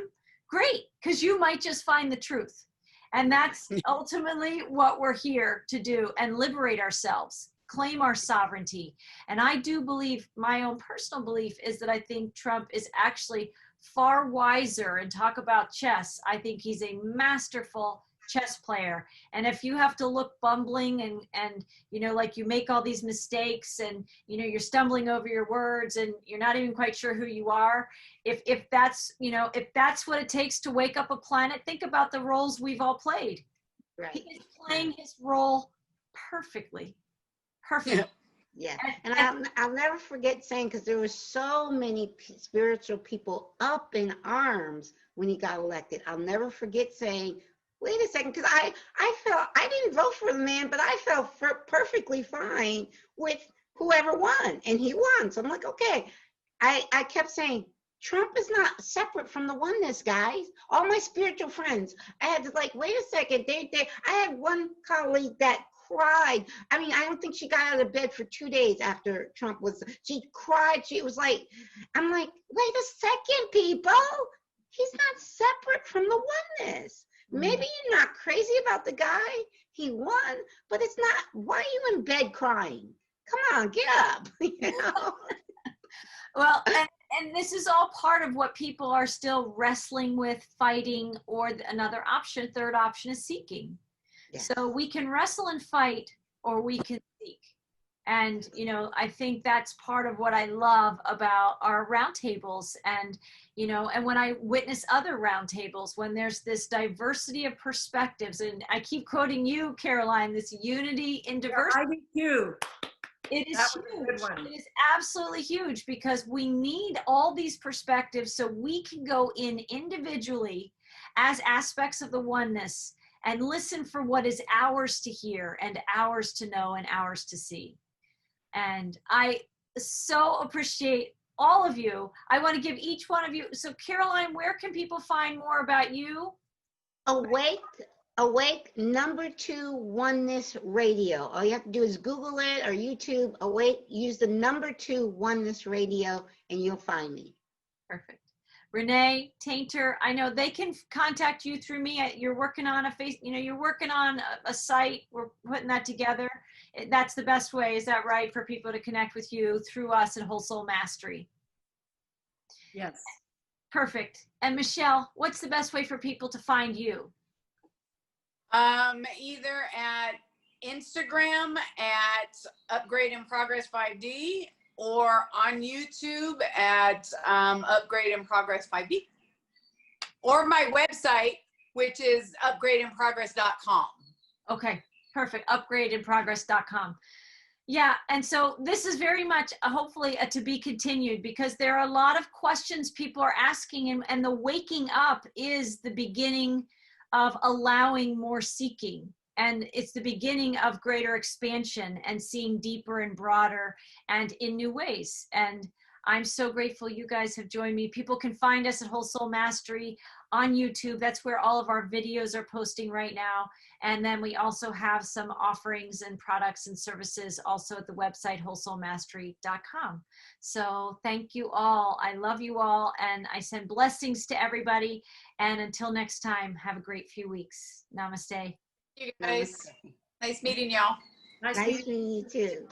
S2: great, because you might just find the truth. And that's ultimately what we're here to do, and liberate ourselves, claim our sovereignty. And I do believe, my own personal belief is that I think Trump is actually far wiser. And talk about chess, I think he's a masterful chess player. And if you have to look bumbling and like you make all these mistakes and you're stumbling over your words and you're not even quite sure who you are, if that's what it takes to wake up a planet, think about the roles we've all played.
S4: Right.
S2: He is playing his role perfectly.
S4: Yeah. And I'll never forget saying, because there were so many spiritual people up in arms when he got elected. I'll never forget saying, wait a second, because I felt, I didn't vote for the man, but I felt perfectly fine with whoever won, and he won. So I'm like, okay. I kept saying, Trump is not separate from the oneness, guys. All my spiritual friends, I had to wait a second. I had one colleague that cried. I mean, I don't think she got out of bed for 2 days after Trump she cried. She was like, I'm like, wait a second, people. He's not separate from the oneness. Maybe you're not crazy about the guy. He won, but it's not, why are you in bed crying? Come on, get up.
S2: Well, and this is all part of what people are still wrestling with, fighting, or another option, third option is seeking. Yes. So we can wrestle and fight, or we can seek. And, I think that's part of what I love about our roundtables. And, and when I witness other roundtables, when there's this diversity of perspectives, and I keep quoting you, Caroline, this unity in diversity.
S5: Yeah, I do too.
S2: It is huge. It is absolutely huge, because we need all these perspectives so we can go in individually as aspects of the oneness and listen for what is ours to hear and ours to know and ours to see. And I so appreciate all of you. I want to give each one of you. So Caroline, where can people find more about you?
S4: Awake #2 Oneness Radio. All you have to do is Google it or YouTube. Awake, use the #2 Oneness Radio, and you'll find me.
S2: Perfect. Renee Tainter, I know they can contact you through me. You're working on you're working on a site. We're putting that together. That's the best way. Is that right? For people to connect with you through us at Whole Soul Mastery.
S5: Yes.
S2: Perfect. And Michelle, what's the best way for people to find you?
S3: Either at Instagram at Upgrade in Progress 5D, or on YouTube at Upgrade in Progress 5D, or my website, which is upgradeinprogress.com.
S2: Okay, perfect. Upgradeinprogress.com. Yeah, and so this is very much hopefully a to be continued, because there are a lot of questions people are asking, and the waking up is the beginning of allowing more seeking. And it's the beginning of greater expansion and seeing deeper and broader and in new ways. And I'm so grateful you guys have joined me. People can find us at Whole Soul Mastery on YouTube. That's where all of our videos are posting right now. And then we also have some offerings and products and services also at the website wholesoulmastery.com. So thank you all. I love you all. And I send blessings to everybody. And until next time, have a great few weeks. Namaste.
S3: You guys.
S4: Namaste.
S3: Nice meeting y'all.
S5: Nice
S4: Nice
S5: meeting you.
S4: meeting you too.